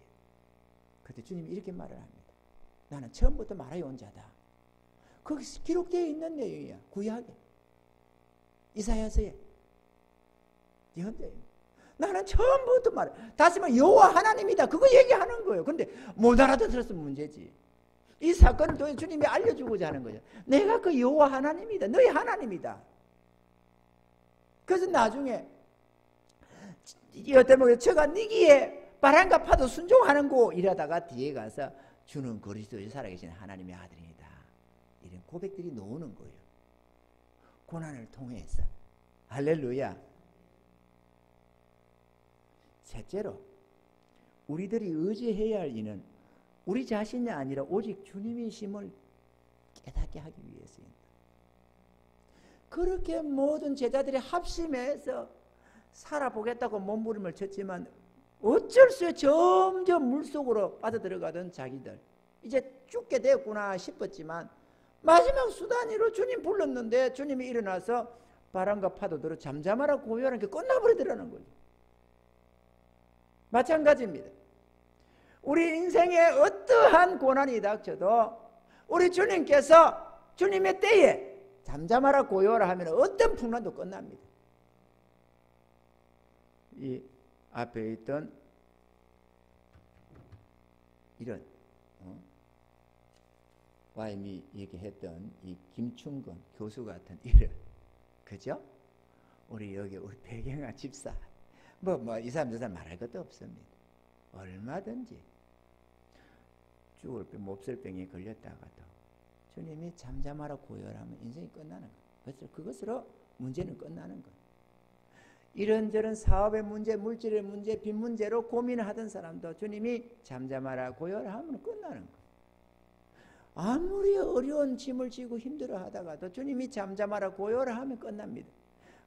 그때 주님이 이렇게 말을 합니다. 나는 처음부터 말하여 온 자다. 거기 기록되어 있는 내용이야. 구약에. 이사야서에. 예언대에. 나는 처음부터 말해. 다시 말해 여호와 하나님이다. 그거 얘기하는 거예요. 근데 못 알아들었으면 문제지. 이 사건을 통해 주님이 알려주고자 하는 거죠. 내가 그 여호와 하나님이다. 너희 하나님이다. 그래서 나중에 어떤 뭐 저가 니기에 바람과 파도 순종하는 거 이러다가 뒤에 가서 주는 그리스도의 살아계신 하나님의 아들이다. 이런 고백들이 나오는 거예요. 고난을 통해서. 할렐루야. 셋째로 우리들이 의지해야 할 이는 우리 자신이 아니라 오직 주님이심을 깨닫게 하기 위해서입니다. 그렇게 모든 제자들이 합심해서 살아보겠다고 몸부림을 쳤지만 어쩔 수 없이 점점 물속으로 빠져들어가던 자기들 이제 죽게 되었구나 싶었지만 마지막 수단으로 주님 불렀는데 주님이 일어나서 바람과 파도대로 잠잠하라 고요하는 게 끝나버리더라는 거죠. 마찬가지입니다. 우리 인생에 어떠한 고난이 닥쳐도 우리 주님께서 주님의 때에 잠잠하라 고요하라 하면 어떤 풍랑도 끝납니다. 이 앞에 있던 이런 와임이 얘기했던 이 김충건 교수 같은 이런 그죠? 우리 여기 우리 백영아 집사 이 사람 저 사람 말할 것도 없습니다. 얼마든지 죽을 병 몹쓸 병에 걸렸다가도 주님이 잠잠하라 고요하면 인생이 끝나는 거예요. 그것으로 문제는 끝나는 거예요. 이런저런 사업의 문제, 물질의 문제, 빚 문제로 고민을 하던 사람도 주님이 잠잠하라 고요하라 하면 끝나는 거예요. 아무리 어려운 짐을 지고 힘들어 하다가도 주님이 잠잠하라 고요하라 하면 끝납니다.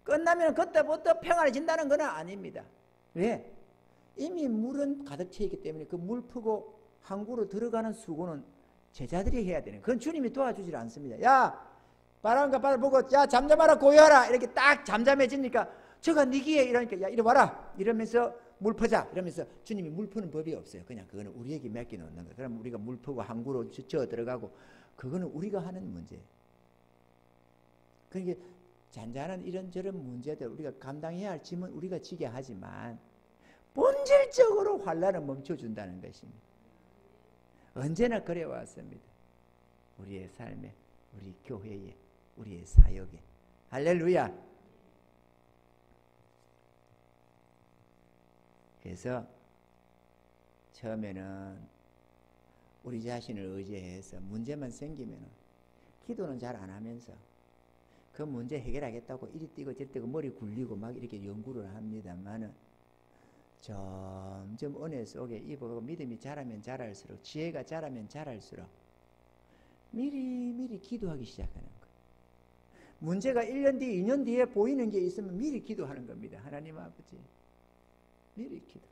끝나면 그때부터 평안해진다는 건 아닙니다. 왜? 이미 물은 가득 차 있기 때문에 그 물 푸고 항구로 들어가는 수고는 제자들이 해야 되는. 그건 주님이 도와주질 않습니다. 야, 바람과 바다 보고 야 잠잠하라 고요하라 이렇게 딱 잠잠해지니까 저가 니기에 이러니까 야 이리 와라 이러면서 물 퍼자 이러면서 주님이 물 푸는 법이 없어요. 그냥 그거는 우리에게 맡겨놓는 거예요. 그럼 우리가 물 푸고 항구로 저 들어가고 그거는 우리가 하는 문제예요. 그러니까 잔잔한 이런저런 문제들 우리가 감당해야 할 짐은 우리가 지게 하지만 본질적으로 환난을 멈춰준다는 것입니다. 언제나 그래왔습니다. 우리의 삶에, 우리 교회에, 우리의 사역에. 할렐루야. 그래서 처음에는 우리 자신을 의지해서 문제만 생기면 기도는 잘 안 하면서 그 문제 해결하겠다고 이리 뛰고 저리 뛰고 머리 굴리고 막 이렇게 연구를 합니다만은 점점 은혜 속에 입어가고 믿음이 자라면 자랄수록, 지혜가 자라면 자랄수록 미리 기도하기 시작하는 거예요. 문제가 1년 뒤, 2년 뒤에 보이는 게 있으면 미리 기도하는 겁니다. 하나님 아버지, 미리 기도.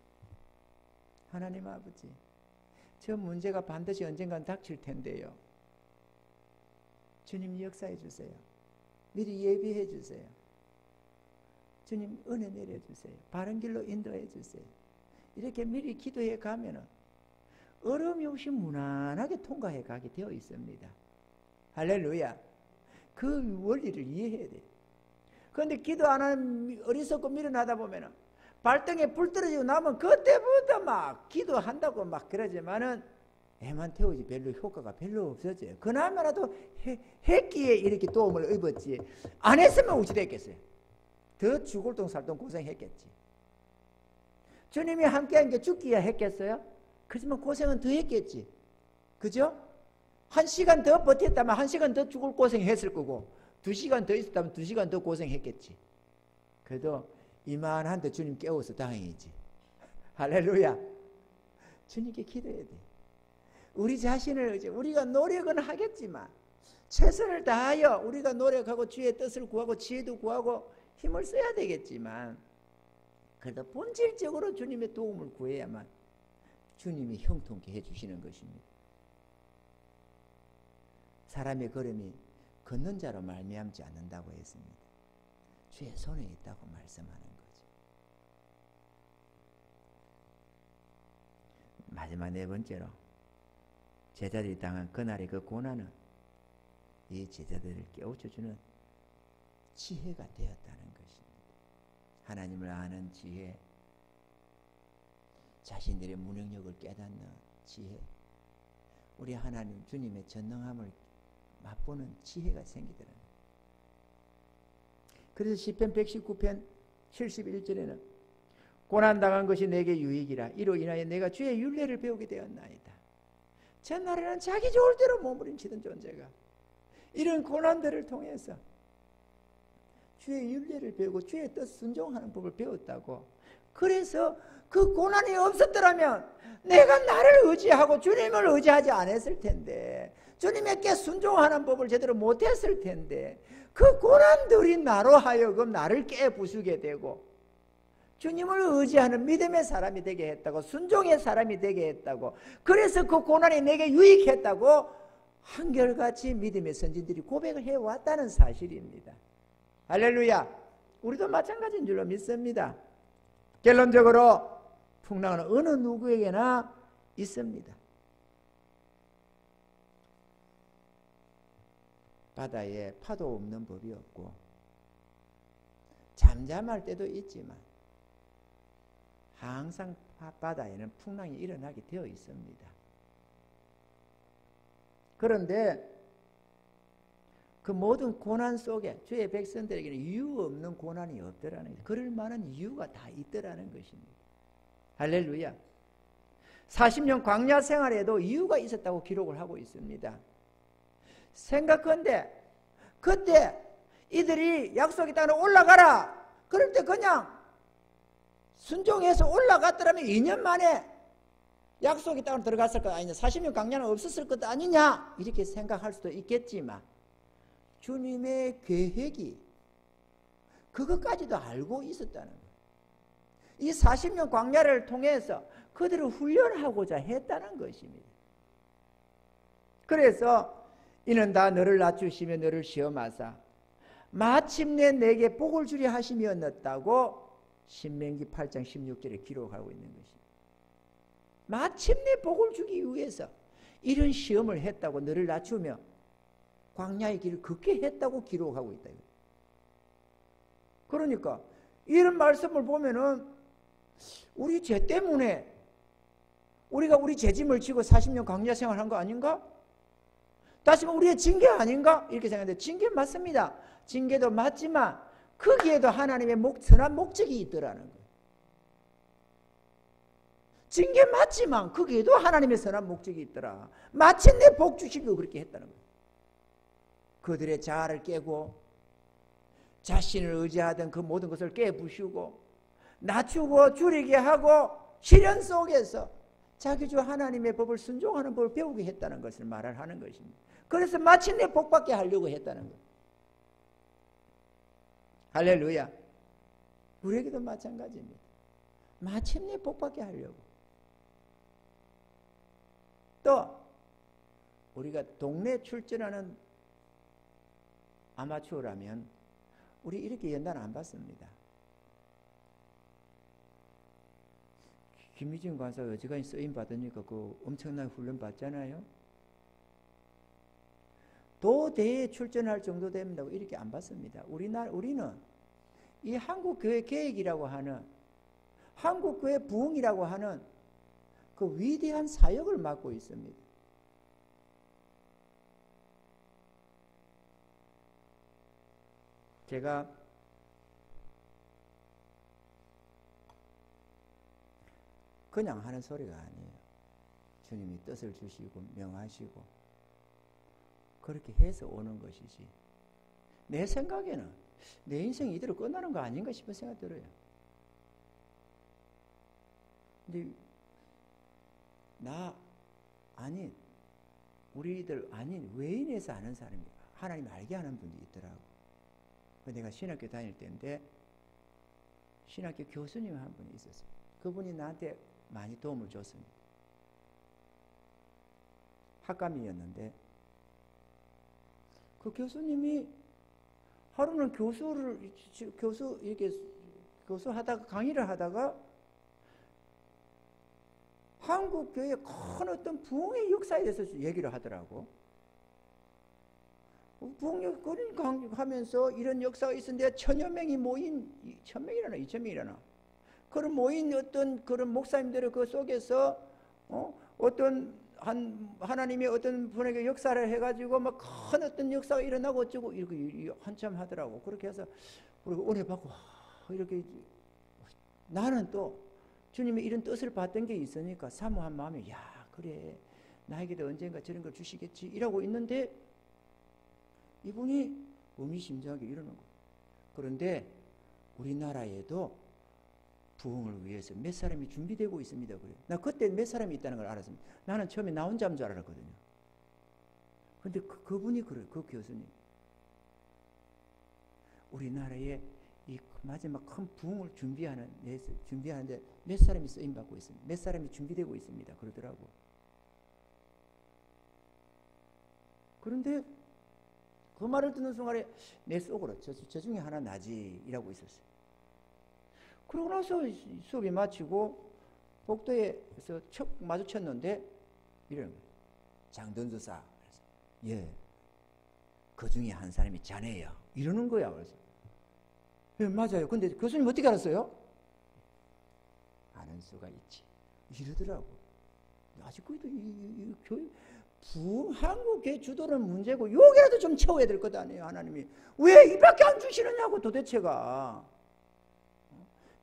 하나님 아버지, 저 문제가 반드시 언젠간 닥칠 텐데요. 주님 역사해 주세요. 미리 예비해 주세요. 주님 은혜 내려주세요. 바른 길로 인도해 주세요. 이렇게 미리 기도해 가면은 어려움이 없이 무난하게 통과해 가게 되어 있습니다. 할렐루야. 그 원리를 이해해야 돼요. 그런데 기도 안 하는 어리석고 미련하다 보면은 발등에 불 떨어지고 나면 그때부터 막 기도한다고 막 그러지만은 애만 태우지 별로 효과가 별로 없어져요. 그나마라도 했기에 이렇게 도움을 입었지, 안 했으면 어찌됐겠어요? 더 죽을똥살똥 고생했겠지. 주님이 함께한 게 죽기야 했겠어요? 그렇지만 고생은 더 했겠지. 그죠? 1시간 더 버텼다면 1시간 더 죽을 고생했을 거고, 2시간 더 있었다면 2시간 더 고생했겠지. 그래도 이만한데 주님 깨워서 다행이지. 할렐루야. 주님께 기도해야 돼. 우리 자신을, 우리가 노력은 하겠지만 최선을 다하여 우리가 노력하고 주의 뜻을 구하고 지혜도 구하고 힘을 써야 되겠지만, 그래도 본질적으로 주님의 도움을 구해야만 주님이 형통케 해주시는 것입니다. 사람의 걸음이 걷는 자로 말미암지 않는다고 했습니다. 주의 손에 있다고 말씀하는 거죠. 마지막 네 번째로, 제자들이 당한 그날의 그 고난은 이 제자들을 깨우쳐주는 지혜가 되었다는 것입니다. 하나님을 아는 지혜, 자신들의 무능력을 깨닫는 지혜, 우리 하나님 주님의 전능함을 맛보는 지혜가 생기더라고요. 그래서 시편 119편 71절에는 고난당한 것이 내게 유익이라, 이로 인하여 내가 주의 율례를 배우게 되었나이다. 전날에는 자기 좋을 대로 몸부림치던 존재가 이런 고난들을 통해서 주의 율례를 배우고 주의 뜻 순종하는 법을 배웠다고. 그래서 그 고난이 없었더라면 내가 나를 의지하고 주님을 의지하지 않았을 텐데, 주님에게 순종하는 법을 제대로 못했을 텐데, 그 고난들이 나로 하여금 나를 깨부수게 되고 주님을 의지하는 믿음의 사람이 되게 했다고, 순종의 사람이 되게 했다고, 그래서 그 고난이 내게 유익했다고 한결같이 믿음의 선진들이 고백을 해왔다는 사실입니다. 할렐루야. 우리도 마찬가지인 줄로 믿습니다. 결론적으로 풍랑은 어느 누구에게나 있습니다. 바다에 파도 없는 법이 없고 잠잠할 때도 있지만 항상 바다에는 풍랑이 일어나게 되어 있습니다. 그런데 그 모든 고난 속에 주의 백성들에게는 이유 없는 고난이 없더라는 거예요. 그럴 만한 이유가 다 있더라는 것입니다. 할렐루야. 40년 광야 생활에도 이유가 있었다고 기록을 하고 있습니다. 생각컨대 그때 이들이 약속의 땅으로 올라가라, 그럴 때 그냥 순종해서 올라갔더라면 2년 만에 약속의 땅으로 들어갔을 것 아니냐, 40년 광야는 없었을 것 아니냐, 이렇게 생각할 수도 있겠지만 주님의 계획이 그것까지도 알고 있었다는 거예요. 이 40년 광야를 통해서 그들을 훈련하고자 했다는 것입니다. 그래서 이는 다 너를 낮추시며 너를 시험하사 마침내 내게 복을 주려 하심이었다고 신명기 8장 16절에 기록하고 있는 것입니다. 마침내 복을 주기 위해서 이런 시험을 했다고, 너를 낮추며 광야의 길을 걷게 했다고 기록하고 있다. 그러니까 이런 말씀을 보면은 우리 죄 때문에 우리가 우리 죄짐을 지고 40년 광야 생활한 거 아닌가? 다시 말해 우리의 징계 아닌가? 이렇게 생각하는데, 징계 맞습니다. 징계도 맞지만 거기에도 하나님의 선한 목적이 있더라는 거예요. 징계 맞지만 거기에도 하나님의 선한 목적이 있더라. 마침내 복 주시고 그렇게 했다는 거예요. 그들의 자아를 깨고 자신을 의지하던 그 모든 것을 깨부수고 낮추고 줄이게 하고 시련 속에서 자기 주 하나님의 법을 순종하는 법을 배우게 했다는 것을 말을 하는 것입니다. 그래서 마침내 복받게 하려고 했다는 거예요. 할렐루야. 우리에게도 마찬가지입니다. 마침내 복받게 하려고. 또 우리가 동네 출전하는 아마추어라면 우리 이렇게 연단 안 받습니다. 김미진 관사 어지간히 쓰임 받으니까 그 엄청난 훈련 받잖아요. 도대에 출전할 정도 됩니다. 이렇게 안 받습니다. 우리는 이 한국교회 계획이라고 하는 한국교회 부흥이라고 하는 그 위대한 사역을 맡고 있습니다. 제가 그냥 하는 소리가 아니에요. 주님이 뜻을 주시고 명하시고 그렇게 해서 오는 것이지. 내 생각에는 내 인생이 이대로 끝나는 거 아닌가 싶은 생각이 들어요. 근데 우리들 아닌 외인에서 아는 사람이 하나님 알게 하는 분이 있더라고. 내가 신학교 다닐 때인데 신학교 교수님 한 분이 있었어요. 그분이 나한테 많이 도움을 줬습니다. 학감이었는데 그 교수님이 하루는 교수하다가 강의를 하다가 한국 교회의 큰 어떤 부흥의 역사에 대해서 얘기를 하더라고. 부흥 강의하면서 이런 역사가 있었는데 1000여 명이 모인 1000명이라나 2000명이라나 그런 모인 어떤 그런 목사님들의 그 속에서 어떤 하나님의 어떤 분에게 역사를 해가지고 막 큰 어떤 역사가 일어나고 어쩌고 이렇게 한참 하더라고. 그렇게 해서 우리가 은혜 받고 이렇게 나는 또 주님의 이런 뜻을 받던 게 있으니까 사모한 마음에 야 그래 나에게도 언젠가 저런 걸 주시겠지 이러고 있는데 이분이 의미심장하게 이러는 거예요. 그런데 우리나라에도 부흥을 위해서 몇 사람이 준비되고 있습니다. 그래요. 나 그때 몇 사람이 있다는 걸 알았습니다. 나는 처음에 나 혼자인 줄 알았거든요. 근데 그분이 그래요. 그 교수님. 우리나라에 이 마지막 큰 부흥을 준비하는데 몇 사람이 쓰임받고 있습니다. 몇 사람이 준비되고 있습니다. 그러더라고. 그런데 그 말을 듣는 순간에 내 속으로 저 중에 하나 나지 이라고 있었어요. 그러고 나서 수업이 마치고 복도에서 척 마주쳤는데 이러는 거예요. 장던수사. 그래서 예, 그 중에 한 사람이 자네예요. 이러는 거야. 그래서 예, 맞아요. 근데 교수님 어떻게 알았어요? 아는 수가 있지. 이러더라고. 아직까지도 이 교회 한국의 주도는 문제고 여기라도 좀 채워야 될 것 아니에요. 하나님이 왜 이밖에 안 주시느냐고 도대체가.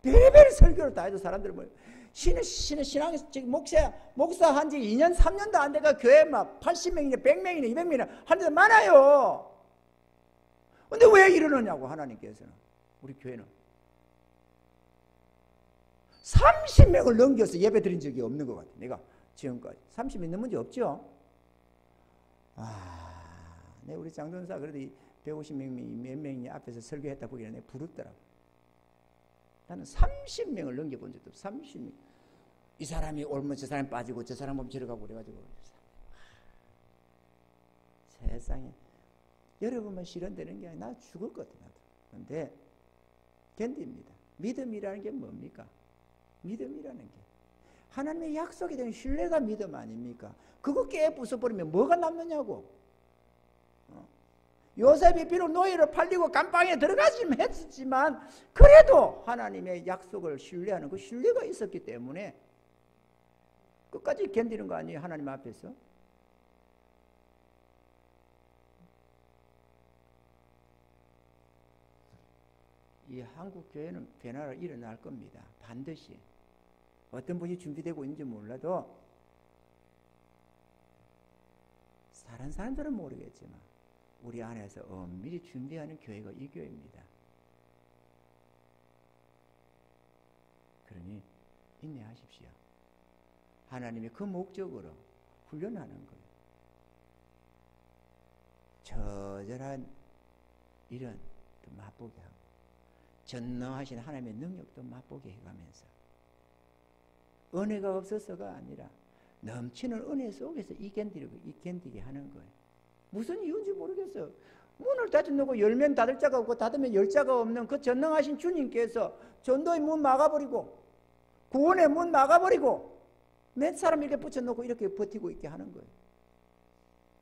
별별 설교를 다 해도 사람들은 뭐 신앙 목사 한 지 2년 3년도 안 돼가 교회 막 80명이나 100명이나 200명이나 한 데도 많아요. 근데 왜 이러느냐고 하나님께서는. 우리 교회는 30명을 넘겨서 예배 드린 적이 없는 것 같아. 내가 지금까지 30명 넘은 적 없죠. 내 우리 장전사 그래도 150명이 몇 명이 앞에서 설교했다 보기에는 내가 부럽더라고. 나는 30명을 넘겨본 적도 없어. 30명. 이 사람이 옳으면 저 사람이 빠지고 저 사람 보면 저러 가고 그래가지고 세상에 여러분만 실현되는 게 아니라 나 죽을 것 같아. 그런데 견딥니다. 믿음이라는 게 뭡니까? 믿음이라는 게 하나님의 약속에 대한 신뢰가 믿음 아닙니까? 그거 깨 부숴버리면 뭐가 남느냐고. 요셉이 비록 노예로 팔리고 감방에 들어가지만 했지만 그래도 하나님의 약속을 신뢰하는 그 신뢰가 있었기 때문에 끝까지 견디는 거 아니에요? 하나님 앞에서. 이 한국 교회는 변화가 일어날 겁니다. 반드시. 어떤 분이 준비되고 있는지 몰라도 다른 사람들은 모르겠지만 우리 안에서 엄밀히 준비하는 교회가 이 교회입니다. 인내하십시오. 하나님이 그 목적으로 훈련하는 거예요. 처절한 일은 또 맛보게 하고 전능하신 하나님의 능력도 맛보게 해가면서 은혜가 없어서가 아니라 넘치는 은혜 속에서 이견디게 하는 거예요. 무슨 이유인지 모르겠어요. 문을 닫아놓고 열면 닫을 자가 없고 닫으면 열 자가 없는 그 전능하신 주님께서 전도의 문 막아버리고 구원의 문 막아버리고 몇 사람 이렇게 붙여놓고 이렇게 버티고 있게 하는 거예요.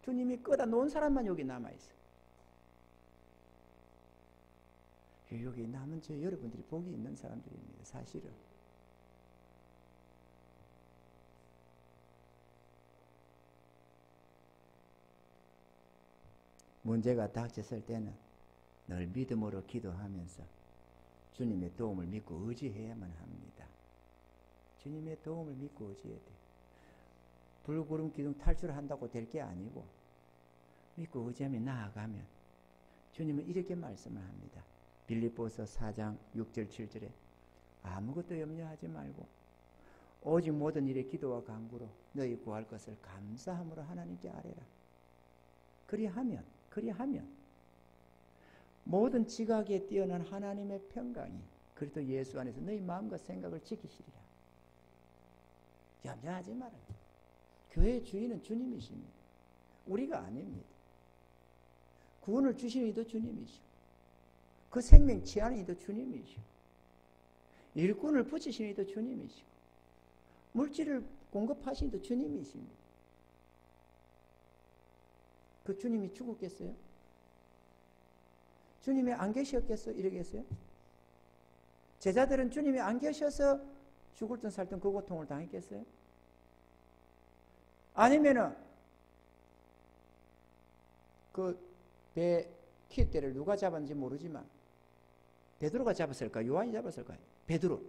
주님이 끄다 놓은 사람만 여기 남아있어요. 여기 남은 저 여러분들이 복이 있는 사람들입니다. 사실은. 문제가 닥쳤을 때는 늘 믿음으로 기도하면서 주님의 도움을 믿고 의지해야만 합니다. 주님의 도움을 믿고 의지해야 돼요. 불구름 기둥 탈출한다고 될 게 아니고 믿고 의지하며 나아가면 주님은 이렇게 말씀을 합니다. 빌립보서 4장 6절 7절에 아무것도 염려하지 말고 오직 모든 일에 기도와 간구로 너희 구할 것을 감사함으로 하나님께 아뢰라. 그리하면 모든 지각에 뛰어난 하나님의 평강이 그리스도 예수 안에서 너희 마음과 생각을 지키시리라. 염려하지 말아요. 교회의 주인은 주님이십니다. 우리가 아닙니다. 구원을 주시는 이도 주님이시고 그 생명 취하는 이도 주님이시고 일꾼을 붙이시는 이도 주님이시고 물질을 공급하시는 이도 주님이십니다. 그 주님이 죽었겠어요? 주님이 안 계셨겠어요? 이러겠어요? 제자들은 주님이 안 계셔서 죽을 듯 살던 그 고통을 당했겠어요? 아니면은 그 배 킷대를 누가 잡았는지 모르지만 베드로가 잡았을까? 요한이 잡았을까? 베드로.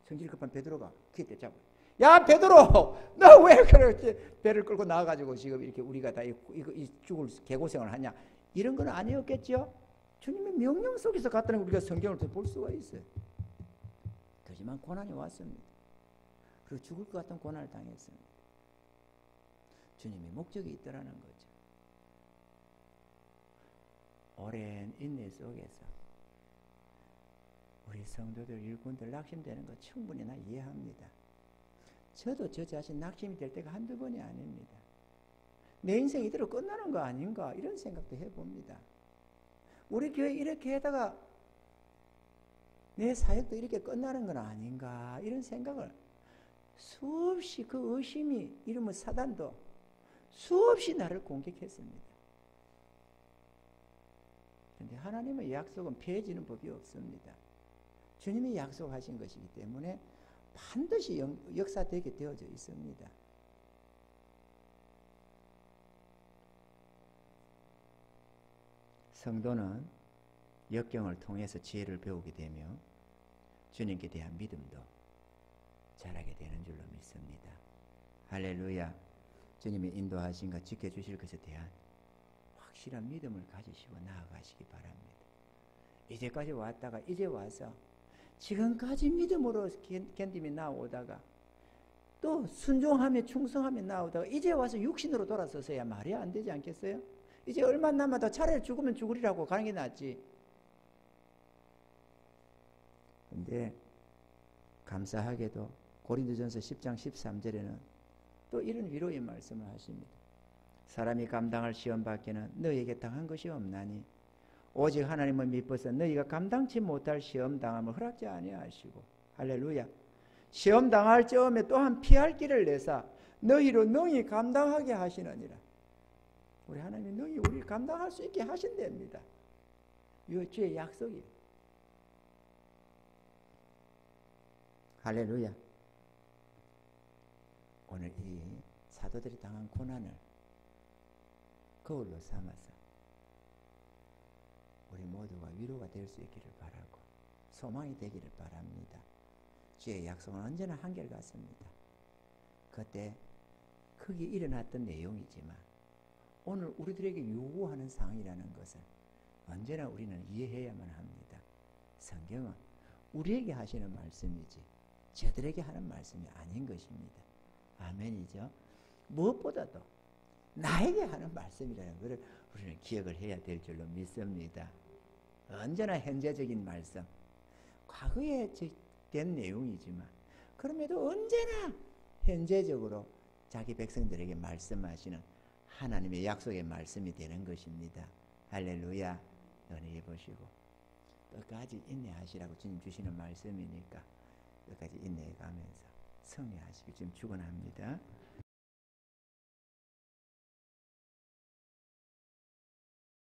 성질 급한 베드로가 킷대 잡아. 야 베드로, 너 왜 그렇게 배를 끌고 나와가지고 지금 이렇게 우리가 다 이 죽을 개고생을 하냐? 이런 건 아니었겠죠? 주님의 명령 속에서 갔다는 걸 우리가 성경을 볼 수가 있어요. 하지만 고난이 왔습니다. 그리고 죽을 것 같은 고난을 당했습니다. 주님의 목적이 있더라는 거죠. 오랜 인내 속에서 우리 성도들, 일꾼들 낙심되는 거 충분히 나 이해합니다. 저도 저 자신 낙심이 될 때가 한두 번이 아닙니다. 내 인생이 이대로 끝나는 거 아닌가 이런 생각도 해봅니다. 우리 교회 이렇게 하다가 내 사역도 이렇게 끝나는 건 아닌가 이런 생각을 수없이 그 의심이 이름은 사단도 수없이 나를 공격했습니다. 그런데 하나님의 약속은 피해지는 법이 없습니다. 주님이 약속하신 것이기 때문에 반드시 역사되게 되어져 있습니다. 성도는 역경을 통해서 지혜를 배우게 되며 주님께 대한 믿음도 자라게 되는 줄로 믿습니다. 할렐루야. 주님의 인도하신가 지켜주실 것에 대한 확실한 믿음을 가지시고 나아가시기 바랍니다. 이제까지 왔다가 이제 와서 지금까지 믿음으로 견딤이 나오다가 또 순종하며 충성하며 나오다가 이제 와서 육신으로 돌아서서야 말이 안 되지 않겠어요? 이제 얼마 남아도 차라리 죽으면 죽으리라고 가는 게 낫지. 근데 감사하게도 고린도전서 10장 13절에는 또 이런 위로의 말씀을 하십니다. 사람이 감당할 시험 밖에는 너희에게 당한 것이 없나니 오직 하나님을 믿어서 너희가 감당치 못할 시험 당함을 허락지 아니하시고 할렐루야. 시험 당할 즈음에 또한 피할 길을 내사 너희로 능히 감당하게 하시느니라. 우리 하나님이 능히 우리를 감당할 수 있게 하신답니다. 이거 주의 약속이에요. 할렐루야. 오늘 이 사도들이 당한 고난을 거울로 삼아서 우리 모두가 위로가 될 수 있기를 바라고 소망이 되기를 바랍니다. 주의 약속은 언제나 한결같습니다. 그때 크게 일어났던 내용이지만 오늘 우리들에게 요구하는 상황이라는 것을 언제나 우리는 이해해야만 합니다. 성경은 우리에게 하시는 말씀이지 저들에게 하는 말씀이 아닌 것입니다. 아멘이죠. 무엇보다도 나에게 하는 말씀이라는 것을 우리는 기억을 해야 될 줄로 믿습니다. 언제나 현재적인 말씀, 과거에 된 내용이지만 그럼에도 언제나 현재적으로 자기 백성들에게 말씀하시는 하나님의 약속의 말씀이 되는 것입니다. 할렐루야. 은혜해 보시고 끝까지 인내하시라고 주님 주시는 말씀이니까 끝까지 인내해 가면서 승리하시길 지금 축원합니다.